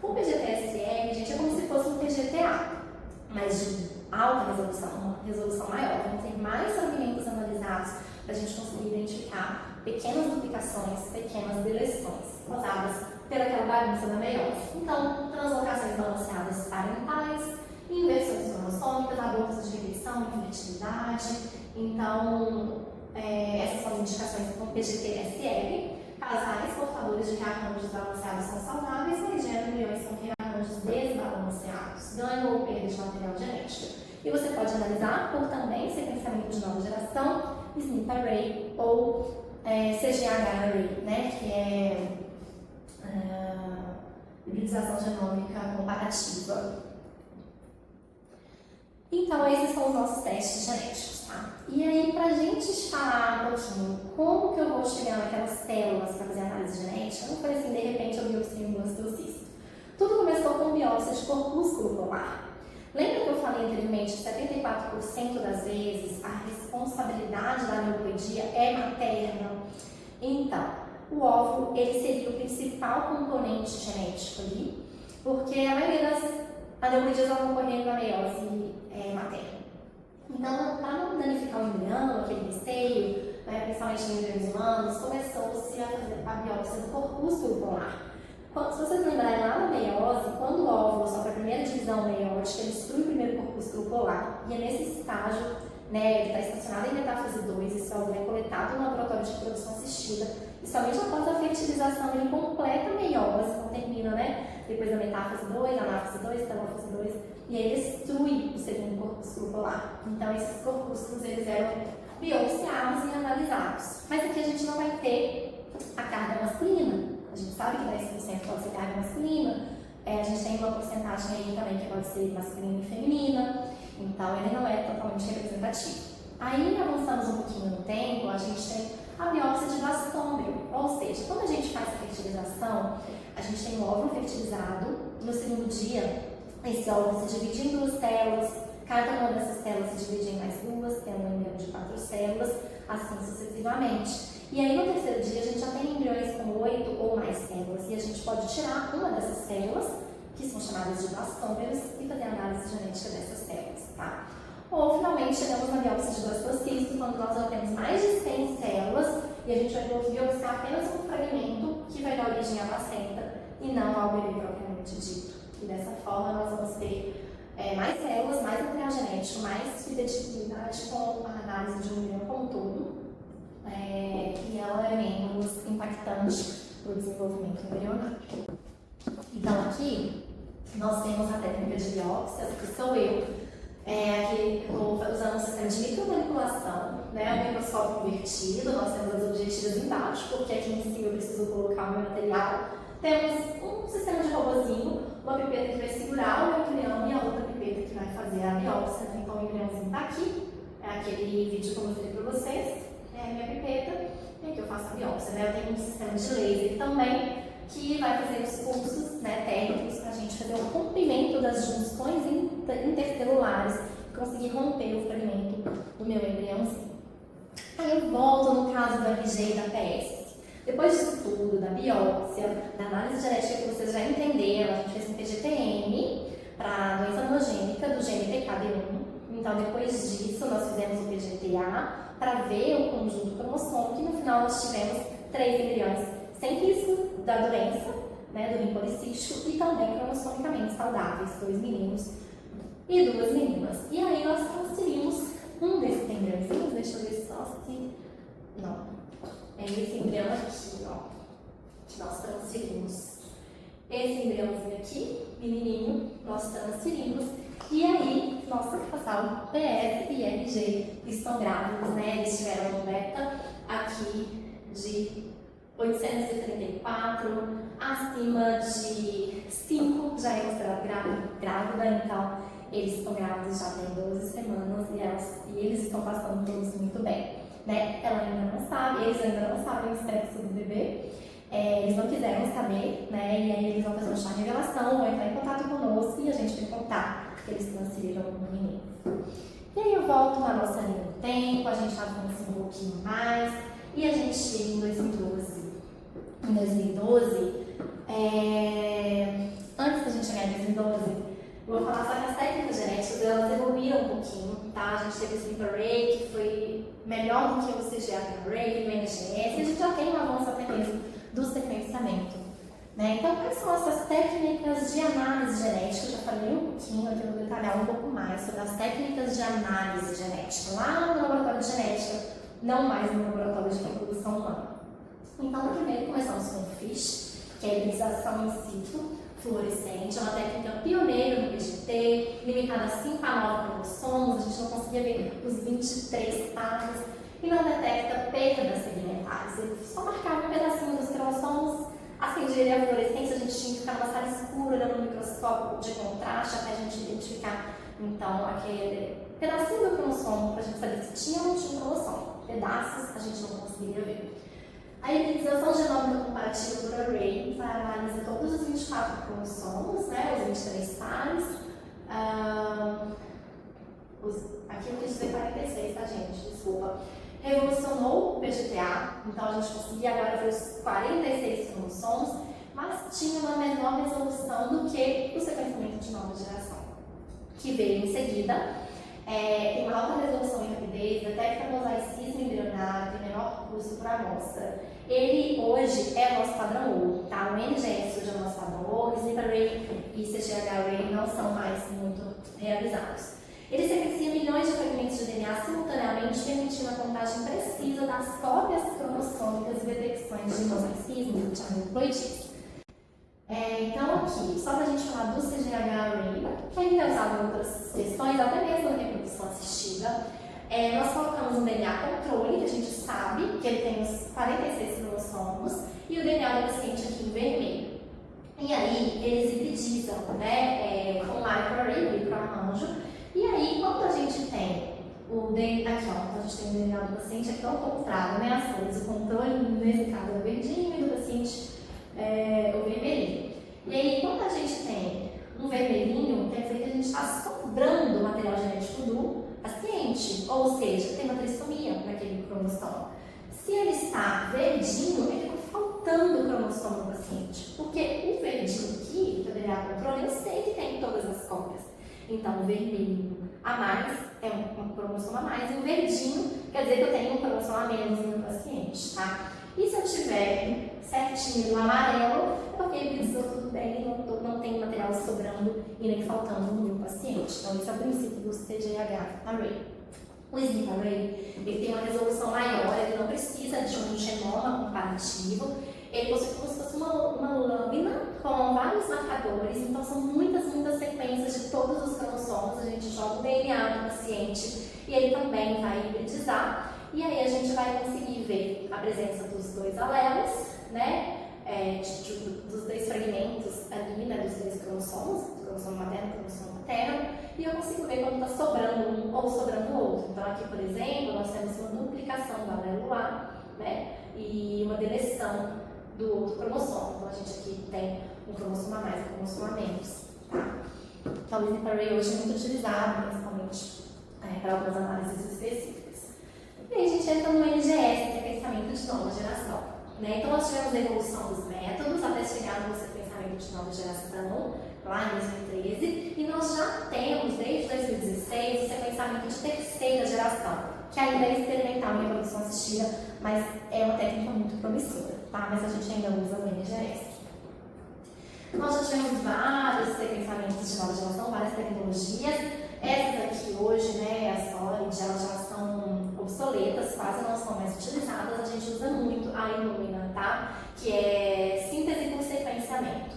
S2: O PGTSR, gente, é como se fosse um PGTA, mas de alta resolução, uma resolução maior. Vão ter mais fragmentos analisados para a gente conseguir identificar pequenas duplicações, pequenas deleções causadas pelaquela bagunça da meiose. Então, translocações balanceadas parentais, inversões cromossômicas, abortos de rejeição, infertilidade. Então, essas são as indicações com PGT-SR. Casais portadores de rearranjos balanceados são saudáveis, mas geram embriões com rearranjos desbalanceados, ganho ou perda de material genético. E você pode analisar por também sequenciamento de nova geração, SNP Array ou CGH Array, né, que é hibridização genômica comparativa. Então, esses são os nossos testes genéticos, tá? E aí, pra gente falar um pouquinho como que eu vou chegar naquelas células para fazer análise genética, não foi assim, de repente eu biopsiei um blastocisto. Tudo começou com biópsia de corpúsculo polar. Lembra que eu falei anteriormente que 74% das vezes a responsabilidade da aneuploidia é materna? Então, o óvulo, ele seria o principal componente genético ali, porque a maioria das aneuploidias vão ocorrer na meiose materna. Então, para não danificar o embrião, aquele receio, né, principalmente em embriões humanos, começou-se a fazer a biópsia do corpúsculo polar. Se vocês lembrarem lá na meiose, quando o óvulo sofre a primeira divisão meiótica, ele destrui o primeiro corpúsculo polar, e é nesse estágio, né, ele está estacionado em metáfase 2, esse óvulo é coletado no laboratório de reprodução assistida, e somente após a fertilização ele completa a meiose, então termina, né, depois da metáfase 2, anáfase 2, telófase 2, e aí ele destrui o segundo corpúsculo polar. Então esses corpúsculos eles eram biopsiados e analisados. Mas aqui a gente não vai ter a carga masculina. A gente sabe que 10% pode ser carga masculina, a gente tem uma porcentagem aí também que pode ser masculina e feminina, então ele não é totalmente representativo. Aí, avançamos um pouquinho no tempo, a gente tem a biópsia de blastômero, ou seja, quando a gente faz a fertilização, a gente tem um óvulo fertilizado, no segundo dia, esse óvulo se divide em 2 células, cada uma dessas células se divide em mais 2, tendo um embrião de 4 células, assim sucessivamente. E aí, no terceiro dia, a gente já tem embriões com 8 ou mais células, e a gente pode tirar uma dessas células, que são chamadas de blastômeros, e fazer a análise genética dessas células, tá? Ou, finalmente, chegamos na biópsia de blastocisto, quando nós já temos mais de 100 células, e a gente vai biopsiar apenas um fragmento que vai dar origem à placenta, e não ao bebê propriamente dito. E dessa forma, nós vamos ter mais células, mais material genético, mais fidedignidade com a análise de um embrião como um todo, e ela é menos impactante para o desenvolvimento embrionário. Então, aqui, nós temos a técnica de biópsia, que sou eu. Aqui estou usando um sistema de micromanipulação, o microscópio invertido, nós temos as objetivas embaixo, porque aqui em cima eu preciso colocar o meu material. Temos um sistema de robozinho, uma pipeta que vai segurar o embrião e a outra pipeta que vai fazer a biópsia. Então o embriãozinho está aqui, é aquele vídeo que eu mostrei para vocês, é a minha pipeta, e aqui eu faço a biópsia. Eu tenho um sistema de laser também, que vai fazer os pulsos técnicos para a gente fazer o rompimento das junções intercelulares e conseguir romper o fragmento do meu embriãozinho. Aí eu volto no caso do RG e da PS. Depois disso tudo, da biópsia, da análise genética que vocês já entenderam, a gente fez um PGTM para a doença monogênica do gene PKD1. Então, depois disso, nós fizemos o PGTA para ver o conjunto cromossômico e no final nós tivemos 3 embriões sem risco da doença, do rim policístico, e também cromossomicamente saudáveis, 2 meninos e 2 meninas. E aí nós transferimos um desses embriõezinhos, deixa eu ver só se... Não, é esse embrião aqui, ó, que nós transferimos. Esse embriãozinho aqui, menininho, nós transferimos, e aí nosso casal PS e RG estão grávidos, Eles tiveram um beta aqui de 834, acima de 5 já é considerado grávida, então eles estão grávidos já tem 12 semanas e eles estão passando todos muito bem. Ela ainda não sabe, eles ainda não sabem o sexo do bebê, eles não quiseram saber, e aí eles vão fazer um chá de revelação, vão entrar em contato conosco e a gente vai contar que eles transferiram um menino. E aí eu volto na nossa linha do tempo, a gente avança um pouquinho mais e a gente chega em 2012. Em 2012, antes da gente chegar em 2012, eu vou falar só que as técnicas genéticas elas evoluíram um pouquinho, tá? A gente teve o Sleep Array, que foi melhor do que o CGA Array, o NGS, e a gente já tem um avanço até mesmo do sequenciamento. Então, quais são essas técnicas de análise genética? Eu já falei um pouquinho, aqui eu vou detalhar um pouco mais sobre as técnicas de análise genética, lá no laboratório de genética, não mais no laboratório de reprodução humana. Então, primeiro começamos com o FISH, que é a hibridização in situ fluorescente, é uma técnica pioneira no PGT, limitada a 5 a 9 cromossomos, a gente não conseguia ver os 23 pares e não detecta perdas segmentares. Ele só marcava um pedacinho dos cromossomos, acendia a fluorescência, a gente tinha que ficar numa sala escura, olhando no microscópio de contraste até a gente identificar então aquele pedacinho do cromossomo para a gente saber se tinha ou não tinha cromossomo. Pedaços a gente não conseguia ver. A hibridização genômica comparativa por array analisa todos os 24 cromossomos, os 23 pares. Aqui eu quis dizer 46, tá, gente? Desculpa. Revolucionou o PGTA, então a gente conseguia agora ver os 46 cromossomos, mas tinha uma menor resolução do que o sequenciamento de nova geração, que veio em seguida. Tem uma alta resolução e rapidez, detecta mosaicismo embrionário e menor custo para a amostra. Ele hoje é o nosso padrão ouro, tá? O NGS hoje é o nosso padrão ouro, Sleep Array e CGH Array não são mais muito realizados. Ele sequencia milhões de fragmentos de DNA simultaneamente, permitindo a contagem precisa das cópias cromossômicas e detecções de mosaicismo, de aneuploidias. Então aqui, só para a gente falar do CGH Array, que ainda é usado em outras questões, até mesmo na reprodução assistida, nós colocamos um DNA controle, que a gente sabe que ele tem os 46 cromossomos, e o DNA do paciente aqui o vermelho. E aí, eles hibridizam, né, com o microarray, o microarranjo. E aí, quando a gente tem o DNA, aqui ó, a gente tem o DNA do paciente aqui ao contrário, né, as cores, o controle, nesse caso é o verdinho e do paciente é o vermelhinho. E aí, quando a gente tem um vermelhinho, quer dizer que a gente está sobrando o material genético do paciente, ou seja, tem uma trissomia naquele cromossomo. Se ele está verdinho, ele está faltando o cromossomo do paciente, porque o verdinho aqui, que eu DNA controle, eu sei que tem todas as cópias. Então, o vermelho a mais é um cromossomo a mais, e o verdinho quer dizer que eu tenho um cromossomo a menos no meu paciente, tá? E se eu tiver certinho no amarelo, é porque hibridizou tudo bem e não tem material sobrando e nem faltando no meu paciente. Então, esse é o princípio do CGH Array. O SNP Array ele tem uma resolução maior, ele não precisa de um genoma comparativo, ele possui como se fosse uma lâmina com vários marcadores, então são muitas sequências de todos os cromossomos, a gente joga o DNA do paciente e ele também vai hibridizar, e aí a gente vai conseguir ver a presença dos dois alelos, né, dos dois fragmentos ali, né, dos dois cromossomos, do cromossomo materno e do cromossomo paterno, e eu consigo ver quando está sobrando um ou sobrando o outro. Então aqui, por exemplo, nós temos uma duplicação do alelo A, né, e uma deleção do outro cromossomo. Então a gente aqui tem um cromossomo a mais e um cromossomo a menos. Tá? Então o SNP Array hoje é muito utilizado, principalmente para algumas análises específicas. E aí a gente entra no NGS, que é pensamento de nova geração. Né? Então nós tivemos a evolução dos métodos até chegar no sequenciamento de nova geração, lá em 2013, e nós já temos, desde 2016, o sequenciamento de terceira geração, que ainda é experimental em reprodução assistida, mas é uma técnica muito promissora, tá? Mas a gente ainda usa o NGS. Nós já tivemos vários sequenciamentos de nova geração, várias tecnologias. Essas aqui hoje, né, as SOLID, elas já são obsoletas, quase não são mais utilizadas. A gente usa muito a Illumina, tá? Que é síntese por sequenciamento.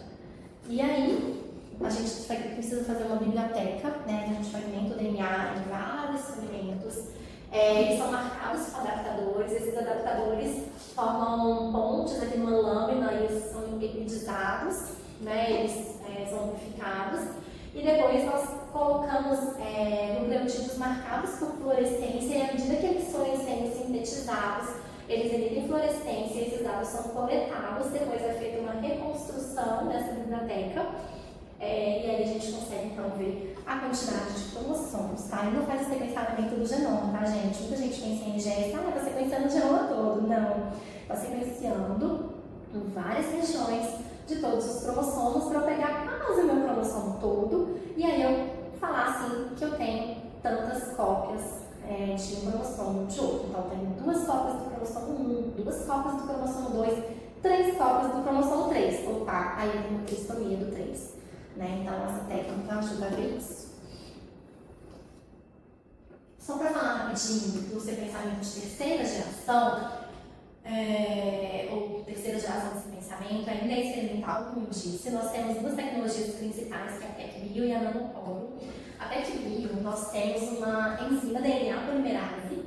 S2: E aí, a gente precisa fazer uma biblioteca, né? A gente fragmenta o DNA em vários fragmentos. Eles são marcados com adaptadores, esses adaptadores formam pontes aqui numa lâmina e eles são hibridizados, né? Eles são amplificados. E depois nós colocamos nucleotídeos marcados por fluorescência, e à medida que eles forem sendo sintetizados, eles emitem fluorescência, esses dados são coletados, depois é feita uma reconstrução dessa biblioteca, e aí a gente consegue então ver a quantidade de cromossomos, tá? E não faz o sequenciamento do genoma, tá, gente? Muita gente pensa em NGS, está sequenciando o genoma todo. Não, está sequenciando em várias regiões de todos os cromossomos para eu pegar quase o meu cromossomo todo e aí eu falar assim que eu tenho tantas cópias de um cromossomo de outro. Então, eu tenho 2 cópias do cromossomo 1, 2 cópias do cromossomo 2, 3 cópias do cromossomo 3. Opa, aí eu tenho uma trissomia do 3. Né? Então, essa técnica ajuda a ver isso. Só para falar rapidinho do sequenciamento de terceira geração, ou terceira geração de sequenciamento, ainda é experimental, como eu disse. Nós temos 2 tecnologias principais, que é a PEC-Bio e a nanoporo. A PEC-Bio, nós temos uma enzima DNA polimerase,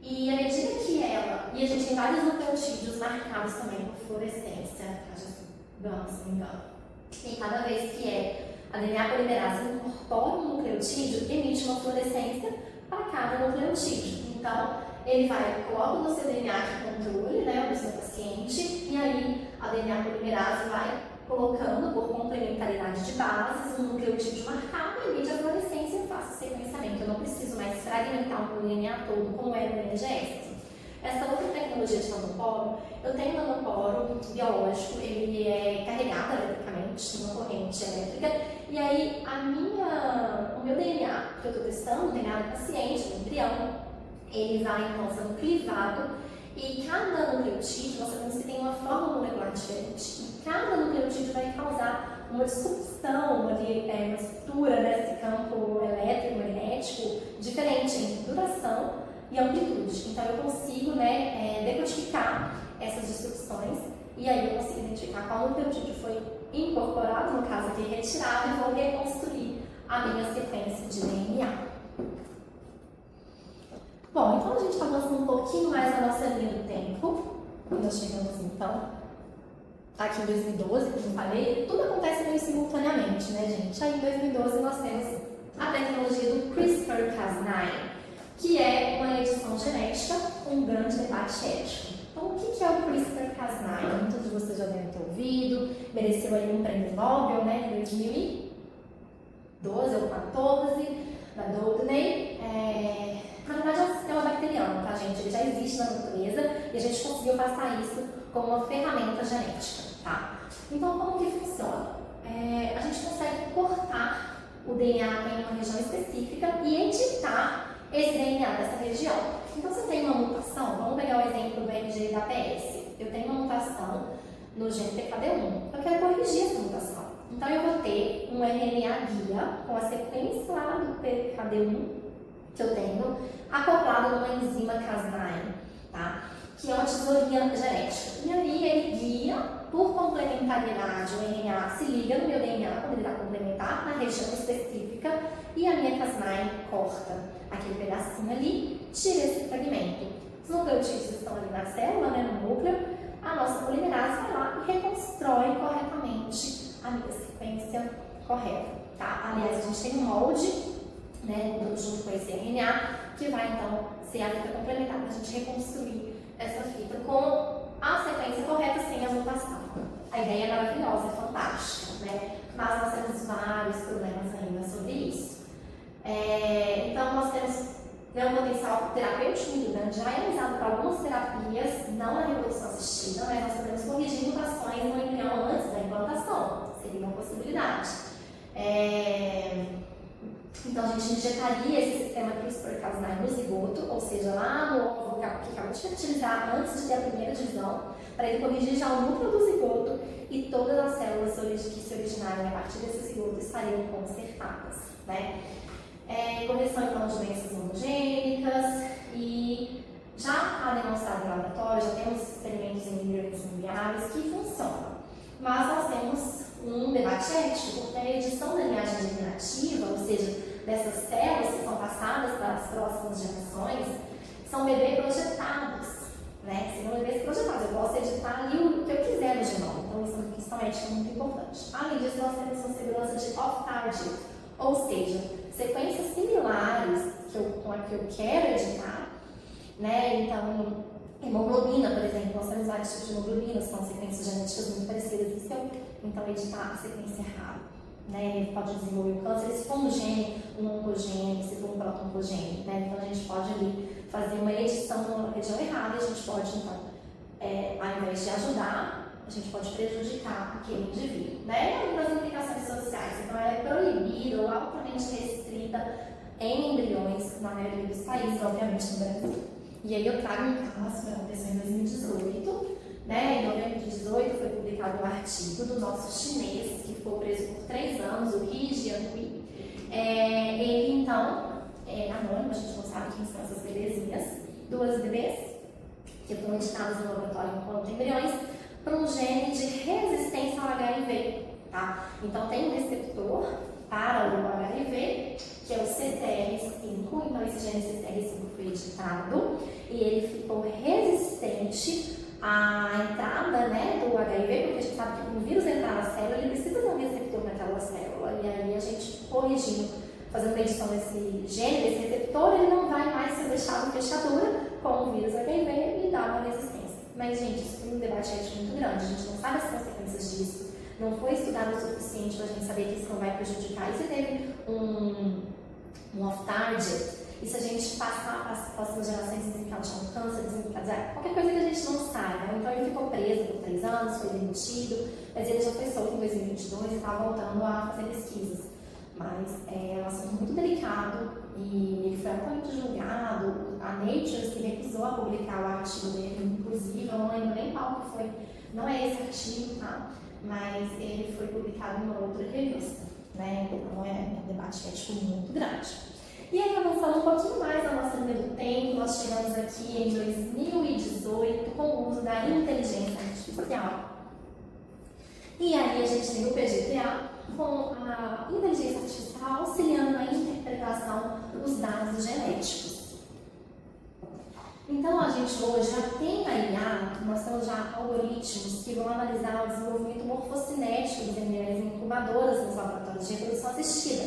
S2: e à medida que ela, e a gente tem vários nucleotídeos marcados também por fluorescência, se não me engano. E cada vez que a DNA polimerase incorpora um nucleotídeo, emite uma fluorescência para cada nucleotídeo. Então, ele vai, coloca no seu DNA de controle, né, do seu paciente, e aí a DNA polimerase vai colocando, por complementaridade de bases, um nucleotídeo marcado, emite a fluorescência e faz o sequenciamento. Eu não preciso mais fragmentar o DNA todo, como é no NGS. Essa outra tecnologia de nanoporo, eu tenho um nanoporo biológico, ele é carregado eletricamente, tem uma corrente elétrica, e aí o meu DNA que eu estou testando, o DNA do paciente, do embrião, ele vai então sendo clivado, e cada nucleotídeo, nós sabemos que tem uma forma molecular diferente, e cada nucleotídeo vai causar uma disrupção, uma estrutura desse campo elétrico, magnético, diferente em duração e amplitude. Então eu consigo decodificar essas disrupções e aí eu consigo identificar qual nucleotídeo foi incorporado, no caso aqui retirado, e vou reconstruir a minha sequência de DNA. Bom, então a gente está avançando um pouquinho mais na nossa linha do tempo. Nós chegamos então aqui em 2012, como eu falei, tudo acontece meio simultaneamente, né, gente? Aí em 2012 nós temos a tecnologia do CRISPR-Cas9, que é uma edição genética com um grande debate ético. Então, o que é o CRISPR-Cas9? Muitos de vocês já devem ter ouvido, mereceu aí um prêmio Nobel, né, em 2012 ou 2014, da Doudney. Na verdade, é um sistema bacteriano, tá, gente? Ele já existe na natureza e a gente conseguiu passar isso como uma ferramenta genética, tá? Então, como que funciona? A gente consegue cortar o DNA em uma região específica e editar esse DNA dessa região. Então, se tem uma mutação, vamos pegar o exemplo do RG da PS. Eu tenho uma mutação no gene PKD1. Eu quero corrigir essa mutação. Então, eu vou ter um RNA guia com a sequência lá do PKD1 que eu tenho, acoplado numa enzima Cas9, tá? Que é uma tesourinha genética. E aí ele guia, por complementariedade, o RNA se liga no meu DNA, quando ele está complementar, na região específica, e a minha Cas9 corta aquele pedacinho ali, tira esse fragmento. Os nucleotídeos estão ali na célula, né, no núcleo, a nossa polimerase vai lá e reconstrói corretamente a minha sequência correta, tá? Aliás, a gente tem um molde, né, junto com esse RNA, que vai então ser a fita complementar para a gente reconstruir essa fita com a sequência correta sem a mutação. A ideia é maravilhosa, é fantástica, né? Mas nós temos vários problemas ainda sobre isso. Então nós temos um potencial terapêutico muito grande, já é usado para algumas terapias, não na reprodução assistida, mas nós podemos corrigir mutações no embrião antes da implantação, seria uma possibilidade. Então, a gente injetaria esse sistema CRISPR-Cas9 no zigoto, ou seja, lá no óvulo que acabou de fertilizar antes de ter a primeira divisão, para ele corrigir já o núcleo do zigoto e todas as células que se originarem a partir desse zigoto estariam consertadas, né? Correção, então, de doenças monogênicas e já há demonstrado em laboratório, já temos experimentos em embriões embriáveis que funcionam. Mas nós temos um debate ético, porque a edição da linhagem generativa, ou seja, dessas células que são passadas para as próximas gerações, são bebês projetados, né? Seriam bebês projetados. Eu posso editar ali o que eu quiser no genoma. Então, isso é uma questão ética muito importante. Além disso, nós temos uma segurança de off-target, ou seja, sequências similares com a que eu quero editar, né? Então, hemoglobina, por exemplo, nós temos vários tipos de hemoglobina, são sequências genéticas muito parecidas. E se eu, então, editar a sequência errada, né, ele pode desenvolver o câncer, se for um gene, um oncogene, se for um proto-oncogene, né? Então, a gente pode ali fazer uma edição na região errada e a gente pode, então, ao invés de ajudar, a gente pode prejudicar aquele indivíduo, né? E nas implicações sociais, então, ela é proibida ou altamente restrita em embriões na maioria dos países, obviamente no Brasil. E aí eu trago um caso que aconteceu em 2018, né? Em novembro de 2018 foi publicado um artigo do nosso chinês, que ficou preso por 3 anos, o He Jiankui. Ele, então, anônimo, a gente não sabe quem são essas bebezinhas, 2 bebês, que foram editados no laboratório enquanto embriões, para um gene de resistência ao HIV, tá? Então tem um receptor para o HIV, que é o CTR5, então esse gene CTR5 foi editado e ele ficou resistente à entrada, né, do HIV, porque a gente sabe que para o vírus entrar na célula, ele precisa de um receptor naquela célula, e aí a gente corrigindo, fazendo uma edição desse gene, desse receptor, ele não vai mais ser deixado em fechadura com o vírus HIV e dá uma resistência. Mas, gente, isso foi um debate ético muito grande, a gente não sabe as consequências disso, não foi estudado o suficiente para a gente saber que isso não vai prejudicar. E se teve um off-target, e se a gente passar para as próximas gerações desencadear um câncer, desencadear qualquer coisa que a gente não saiba. Então ele ficou preso por 3 anos, foi demitido, mas ele já foi solto em 2022 e está voltando a fazer pesquisas. Mas é um assunto muito delicado e ele foi altamente julgado. A Nature se recusou a publicar o artigo dele, inclusive, eu não lembro nem qual que foi, não é esse artigo, tá? Mas ele foi publicado em uma outra revista, né? Então é um debate ético muito grande. E aí, avançando um pouquinho mais na nossa linha do tempo, nós chegamos aqui em 2018 com o uso da inteligência artificial. E aí a gente tem o PGT-A com a inteligência artificial auxiliando na interpretação dos dados genéticos. Então, a gente hoje já tem a IA, nós temos já algoritmos que vão analisar o desenvolvimento morfocinético dos embriões em incubadoras nos laboratórios de reprodução assistida.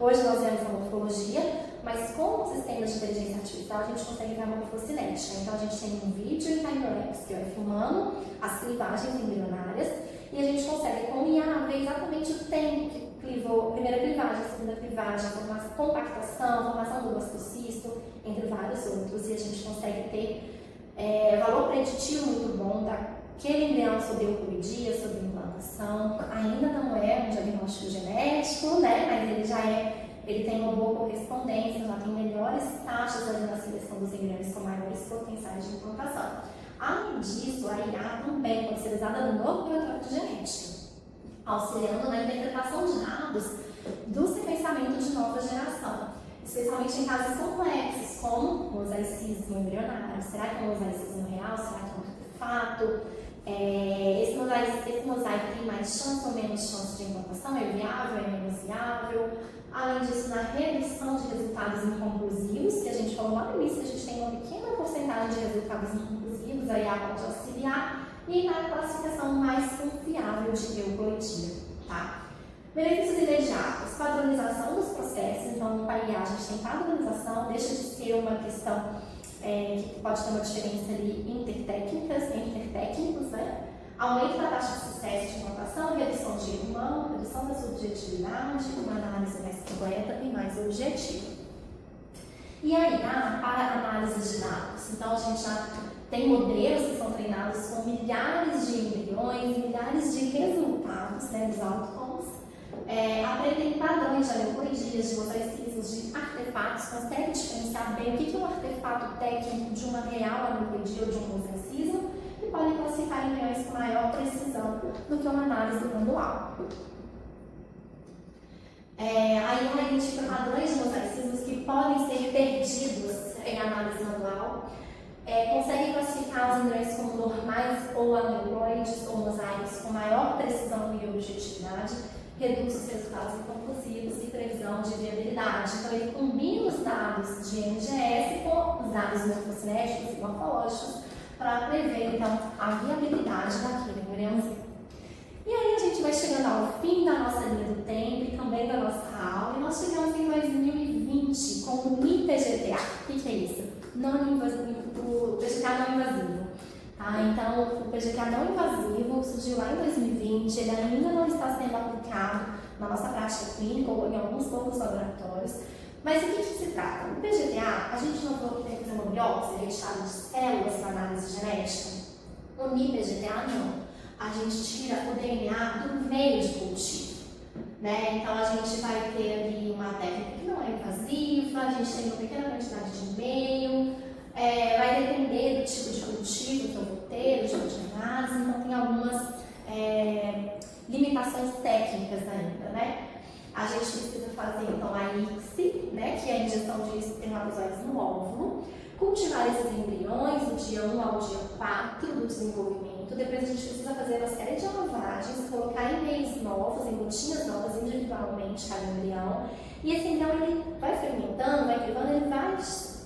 S2: Hoje nós vemos a morfologia, mas com o sistema de inteligência artificial a gente consegue ver a morfocinética. Então, a gente tem um vídeo em time-lapse que vai filmando as clivagens embrionárias e a gente consegue, com o IA, ver exatamente o tempo que clivou, a primeira clivagem, a segunda clivagem, a compactação, a formação do blastocisto, entre vários outros, e a gente consegue ter valor preditivo muito bom daquele embrião sobre eucloidia, sobre implantação. Ainda não é um diagnóstico genético, né? Mas ele tem uma boa correspondência, já tem melhores taxas ali na seleção dos embriões com maiores potenciais de implantação. Além disso, a IA também pode ser usada no laboratório de genética, auxiliando na interpretação de dados do sequenciamento de nova geração, especialmente em casos complexos, como mosaicismo embrionário. Será que é um mosaicismo real? Será que é um artefato? Esse mosaico tem mais chance ou menos chance de implantação? É viável? É menos viável? Além disso, na redução de resultados inconclusivos, que a gente falou lá no início, a gente tem uma pequena porcentagem de resultados inconclusivos, a IA pode auxiliar, e na classificação mais confiável de eucloidia, tá? Benefícios imediatos, padronização dos processos. Então, com a IA a gente tem padronização, deixa de ser uma questão que pode ter uma diferença ali intertécnicos, né? Aumento da taxa de sucesso de implantação, redução de erro humano, redução da subjetividade, uma análise mais completa e mais objetiva. E a IA para análise de dados. Então, a gente já tem modelos que são treinados com milhares de embriões, milhares de resultados, né, dos outcomes, aprendem padrões de aneuploidias, de mosaicismos, de artefatos, conseguem diferenciar bem o que é um artefato técnico de uma real aneuploidia ou de um mosaicismo e podem classificar embriões com maior precisão do que uma análise manual. Aí ela identifica padrões de mosaicismos que podem ser perdidos em análise manual. Consegue classificar os embriões como normais ou aneuploides ou mosaicos com maior precisão e objetividade, reduz os resultados inconclusivos e previsão de viabilidade. Então, ele combina os dados de NGS com os dados morfocinéticos e morfológicos para prever, então, a viabilidade daquele embriãozinho. E aí a gente vai chegando ao fim da nossa linha do tempo e também da nossa aula, e nós chegamos em 2020 com o NIPGTA. O que é isso? O PGTA não invasivo. Tá? Então, o PGTA não invasivo surgiu lá em 2020, ele ainda não está sendo aplicado na nossa prática clínica ou em alguns poucos laboratórios. Mas o que se trata? O PGTA, a gente não falou que tem que fazer uma biópsia retirada de células para análise genética? O NIPGTA não. A gente tira o DNA do meio de cultivo, né? Então a gente vai ter ali uma técnica que não é invasiva, a gente tem uma pequena quantidade de meio, vai depender do tipo de cultivo que eu vou ter, do tipo de análise, então tem algumas limitações técnicas ainda, né? A gente precisa fazer então a ICSI, né? Que é a injeção de espermatozoides no óvulo, cultivar esses embriões do dia 1 ao dia 4 do desenvolvimento. Depois a gente precisa fazer uma série de lavagens, colocar em meios novos, em gotinhas novas individualmente cada embrião. E esse embrião ele vai fermentando, vai crivando, ele vai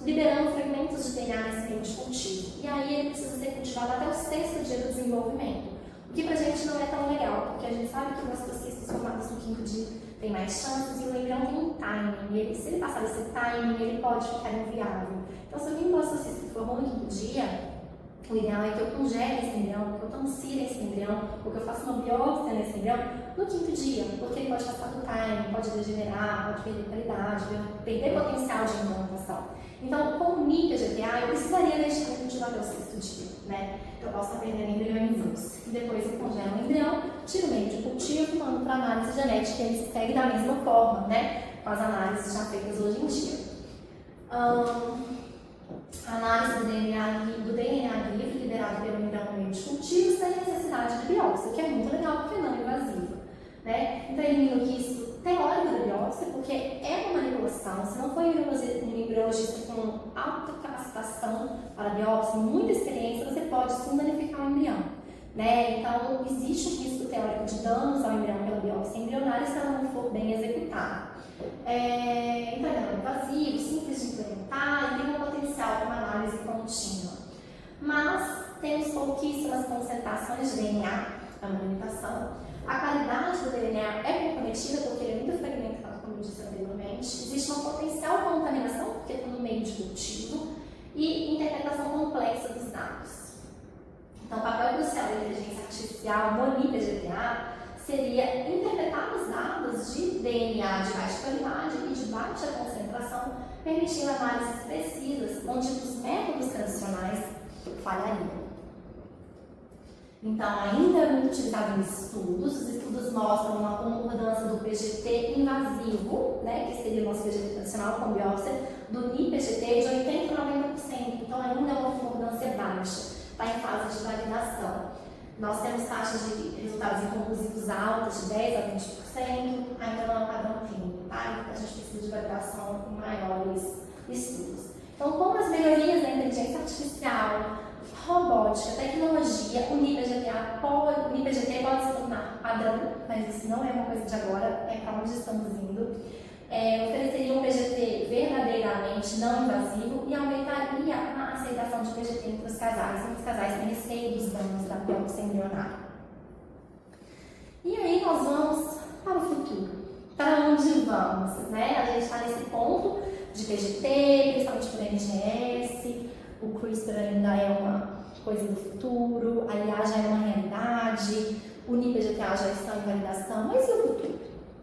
S2: liberando fragmentos de DNA nesse meio de cultivo. E aí ele precisa ser cultivado até o 6º dia do desenvolvimento. O que pra gente não é tão legal, porque a gente sabe que os blastocistos formados no 5º dia tem mais chances e o embrião tem um timing. E se ele passar esse timing, ele pode ficar inviável. Então, se eu tenho um blastocisto que formou no 5º dia, o ideal é que eu congele esse embrião, que eu tonsile esse embrião, ou que eu faça uma biópsia nesse embrião no 5º dia, porque ele pode passar do timing, pode degenerar, pode perder qualidade, perder potencial de implantação. Então, com o NIPGTA, eu precisaria deixar ele cultivar até o 6º dia, né? Eu posso estar perdendo embriões. E depois eu congelo o embrião, tiro o meio de cultivo, mando para análise genética e ele se segue da mesma forma, né? Com as análises já feitas hoje em dia. Análise do DNA livre liberado pelo embrião no meio de cultivo sem necessidade de biópsia, que é muito legal porque não é invasiva, né? Então, elimina o risco teórico da biópsia, porque é uma manipulação. Se não for um embriologista com alta capacitação para biópsia, muita experiência, você pode sim danificar o embrião, né? Então, existe um risco teórico de danos ao embrião pela biópsia embrionária se ela não for bem executada. Então, é invasivo, simples de implementar e tem um potencial para uma análise contínua. concentração. A qualidade do DNA é comprometida porque ele é muito fragmentado, como eu disse anteriormente. Existe uma potencial contaminação, porque está no meio de cultivo, e interpretação complexa dos dados. Então, o papel crucial da inteligência artificial no NIPGTA seria interpretar os dados de DNA de baixa qualidade e de baixa concentração, permitindo análises precisas, onde os métodos tradicionais falhariam. Então, ainda é muito utilizado em estudos. Os estudos mostram uma concordância do PGT invasivo, né, que seria o nosso PGT tradicional com biópsia, do NIPGT de 80% a 90%. Então, ainda é uma concordância baixa, está em fase de validação. Nós temos taxas de resultados inconclusivos altas, de 10% a 20%, ainda não é um padrão clínico, tá? A gente precisa de validação em maiores estudos. Então, com as melhorias da inteligência artificial, robótica, tecnologia, o NIPGT pode se tornar padrão, mas isso não é uma coisa de agora, é para onde estamos indo. Ofereceria um PGT verdadeiramente não invasivo e aumentaria a aceitação de PGT entre os casais. Muitos casais têm receio dos danos da biópsia embrionária. E aí nós vamos para o futuro. Para onde vamos? Né? A gente está nesse ponto de PGT, principalmente por NGS. O CRISPR ainda é uma coisa do futuro, a IA já é uma realidade, o NIPGTA já está em validação, mas e o futuro?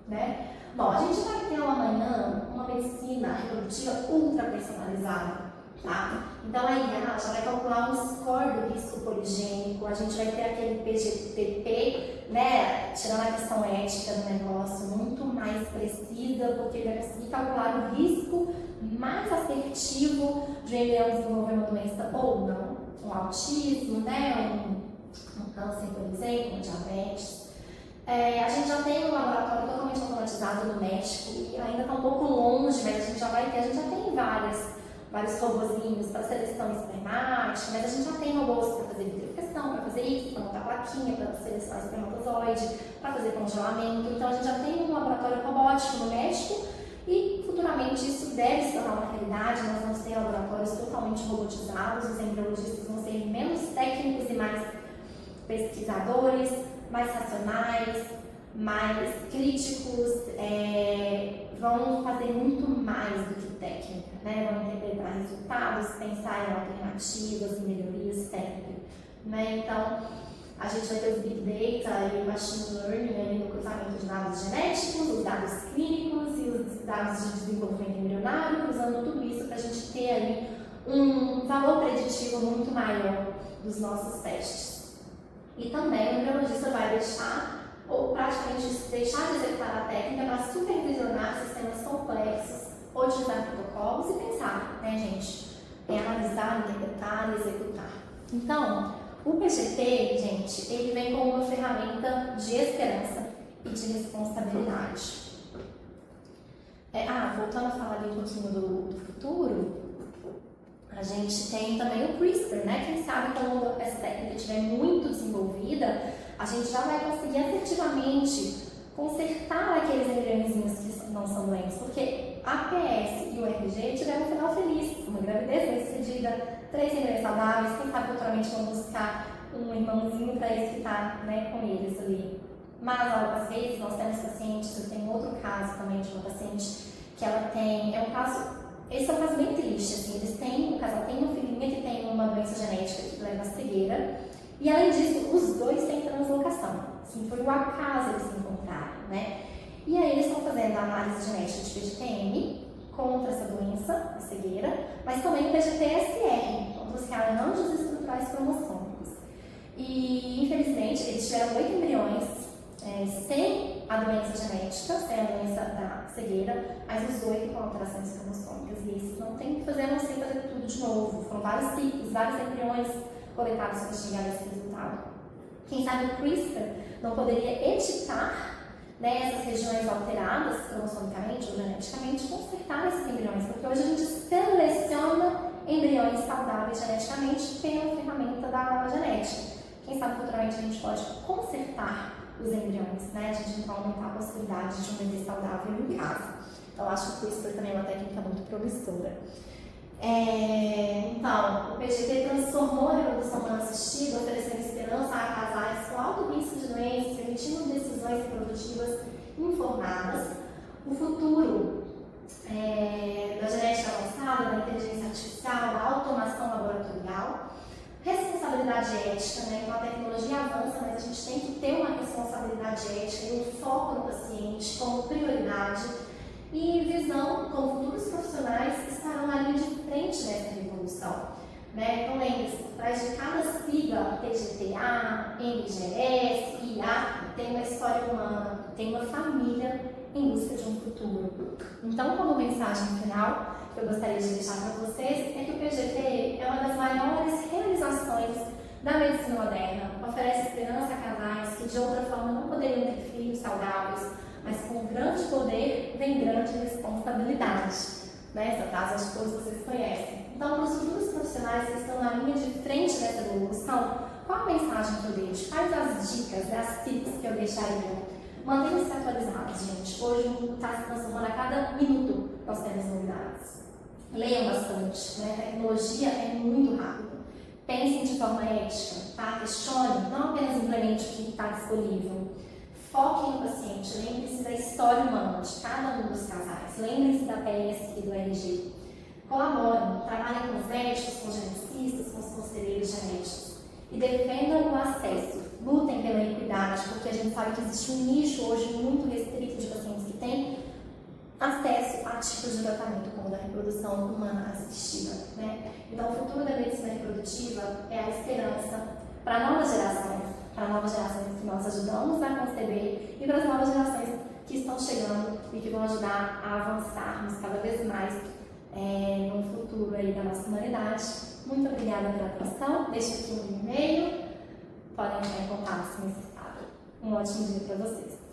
S2: Né? Bom, a gente vai ter amanhã uma medicina reprodutiva ultra personalizada, tá? Então a IA já vai calcular um score do risco poligênico, a gente vai ter aquele PGTP, né, tirando a questão ética do negócio, muito mais precisa, porque ele vai conseguir calcular o risco mais assertivo de um embrião desenvolver uma doença ou não, um autismo, né, um câncer, por exemplo, um diabetes. A gente já tem um laboratório totalmente automatizado no México e ainda está um pouco longe, mas a gente já tem vários robozinhos para seleção espermática, mas a gente já tem robôs para fazer vitrificação, para fazer isso, para montar plaquinha, para selecionar espermatozoide, para fazer congelamento. Então a gente já tem um laboratório robótico no México e futuramente isso deve se tornar uma realidade. Nós vamos ter laboratórios totalmente robotizados, os embriologistas vão ser menos técnicos e mais pesquisadores, mais racionais, mais críticos, vão fazer muito mais do que técnica, né? Vão interpretar resultados, pensar em alternativas e melhorias sempre, né? Então, a gente vai ter os Big Data e o Machine Learning aí no cruzamento de dados genéticos, os dados clínicos e os dados de desenvolvimento embrionário, cruzando tudo isso para a gente ter aí um valor preditivo muito maior dos nossos testes. E também o embriologista vai deixar, ou praticamente deixar de executar a técnica para supervisionar sistemas complexos, ou utilizar protocolos e pensar, né, gente, em analisar, interpretar e executar. Então, o PGT, gente, ele vem como uma ferramenta de esperança e de responsabilidade. Voltando a falar ali um pouquinho do futuro, a gente tem também o CRISPR, né? Quem sabe quando essa técnica estiver muito desenvolvida, a gente já vai conseguir efetivamente consertar aqueles embriõezinhos que não são doentes, porque a PS e o RG tiveram um final feliz, uma gravidez bem-sucedida, 3 embriões saudáveis, quem sabe futuramente vão buscar um irmãozinho para estar, né, com eles ali. Mas, às vezes, nós temos pacientes, eu tenho outro caso também de uma paciente que ela tem, esse é um caso bem triste, assim, o casal tem uma filhinha que tem uma doença genética que leva à cegueira, e além disso, os dois têm translocação, assim, foi o acaso eles se encontraram, né? E aí eles estão fazendo a análise genética de PGT-M contra essa doença, a cegueira, mas também o PGT-SR, contra os rearranjos estruturais cromossômicos. E, infelizmente, eles tiveram 8 embriões sem a doença genética, sem a doença da cegueira, mas os 8 com alterações cromossômicas. E esses não tem que fazer, não sei fazer tudo de novo. Foram vários ciclos, vários embriões coletados para chegar a esse resultado. Quem sabe o CRISPR não poderia editar, né, essas regiões alteradas cromossomicamente ou geneticamente, consertar esses embriões, porque hoje a gente seleciona embriões saudáveis geneticamente pela ferramenta da genética. Quem sabe futuramente a gente pode consertar os embriões, né? A gente então aumentar a possibilidade de um bebê saudável em casa. Então acho que o CRISPR também é uma técnica muito promissora. Então, o PGT transformou a reprodução não assistida, oferecendo esperança a casais com alto risco de doenças, permitindo decisões reprodutivas informadas. O futuro da genética avançada, da inteligência artificial, da automação laboratorial, responsabilidade ética, né? Então a tecnologia avança, mas a gente tem que ter uma responsabilidade ética e um foco no paciente como prioridade e visão como futuros profissionais que estarão na linha de frente dessa revolução. Né? Então lembre-se, por trás de cada sigla PGTA, MGS, IA, tem uma história humana, tem uma família em busca de um futuro. Então, como mensagem final que eu gostaria de deixar para vocês é que o PGT é uma das maiores realizações da medicina moderna. Oferece esperança a casais que de outra forma não poderiam ter filhos saudáveis, mas com grande poder vem grande responsabilidade. Né? Essa frase acho que todos vocês conhecem. Então, para os futuros profissionais que estão na linha de frente dessa evolução, qual a mensagem que eu deixo? Quais as dicas, as tips que eu deixaria? Mantenham-se atualizados, gente. Hoje o mundo está se transformando a cada minuto, nós temos novidades. Leiam bastante, né? A tecnologia é muito rápida. Pensem de forma ética, tá? Questione, não apenas implemente o que está disponível. Foquem no paciente, lembrem-se da história humana de cada um dos casais, lembrem-se da PS e do RG. Colaborem, trabalhem com os médicos, com os geneticistas, com os conselheiros genéticos e defendam o acesso, lutem pela equidade, porque a gente sabe que existe um nicho hoje muito restrito de pacientes que têm acesso a tipos de tratamento como o da reprodução humana assistida. Né? Então o futuro da medicina reprodutiva é a esperança para novas gerações que nós ajudamos a conceber e para as novas gerações que estão chegando e que vão ajudar a avançarmos cada vez mais no futuro aí da nossa humanidade. Muito obrigada pela atenção, deixo aqui um e-mail, podem entrar em contato se necessário. Um ótimo dia para vocês.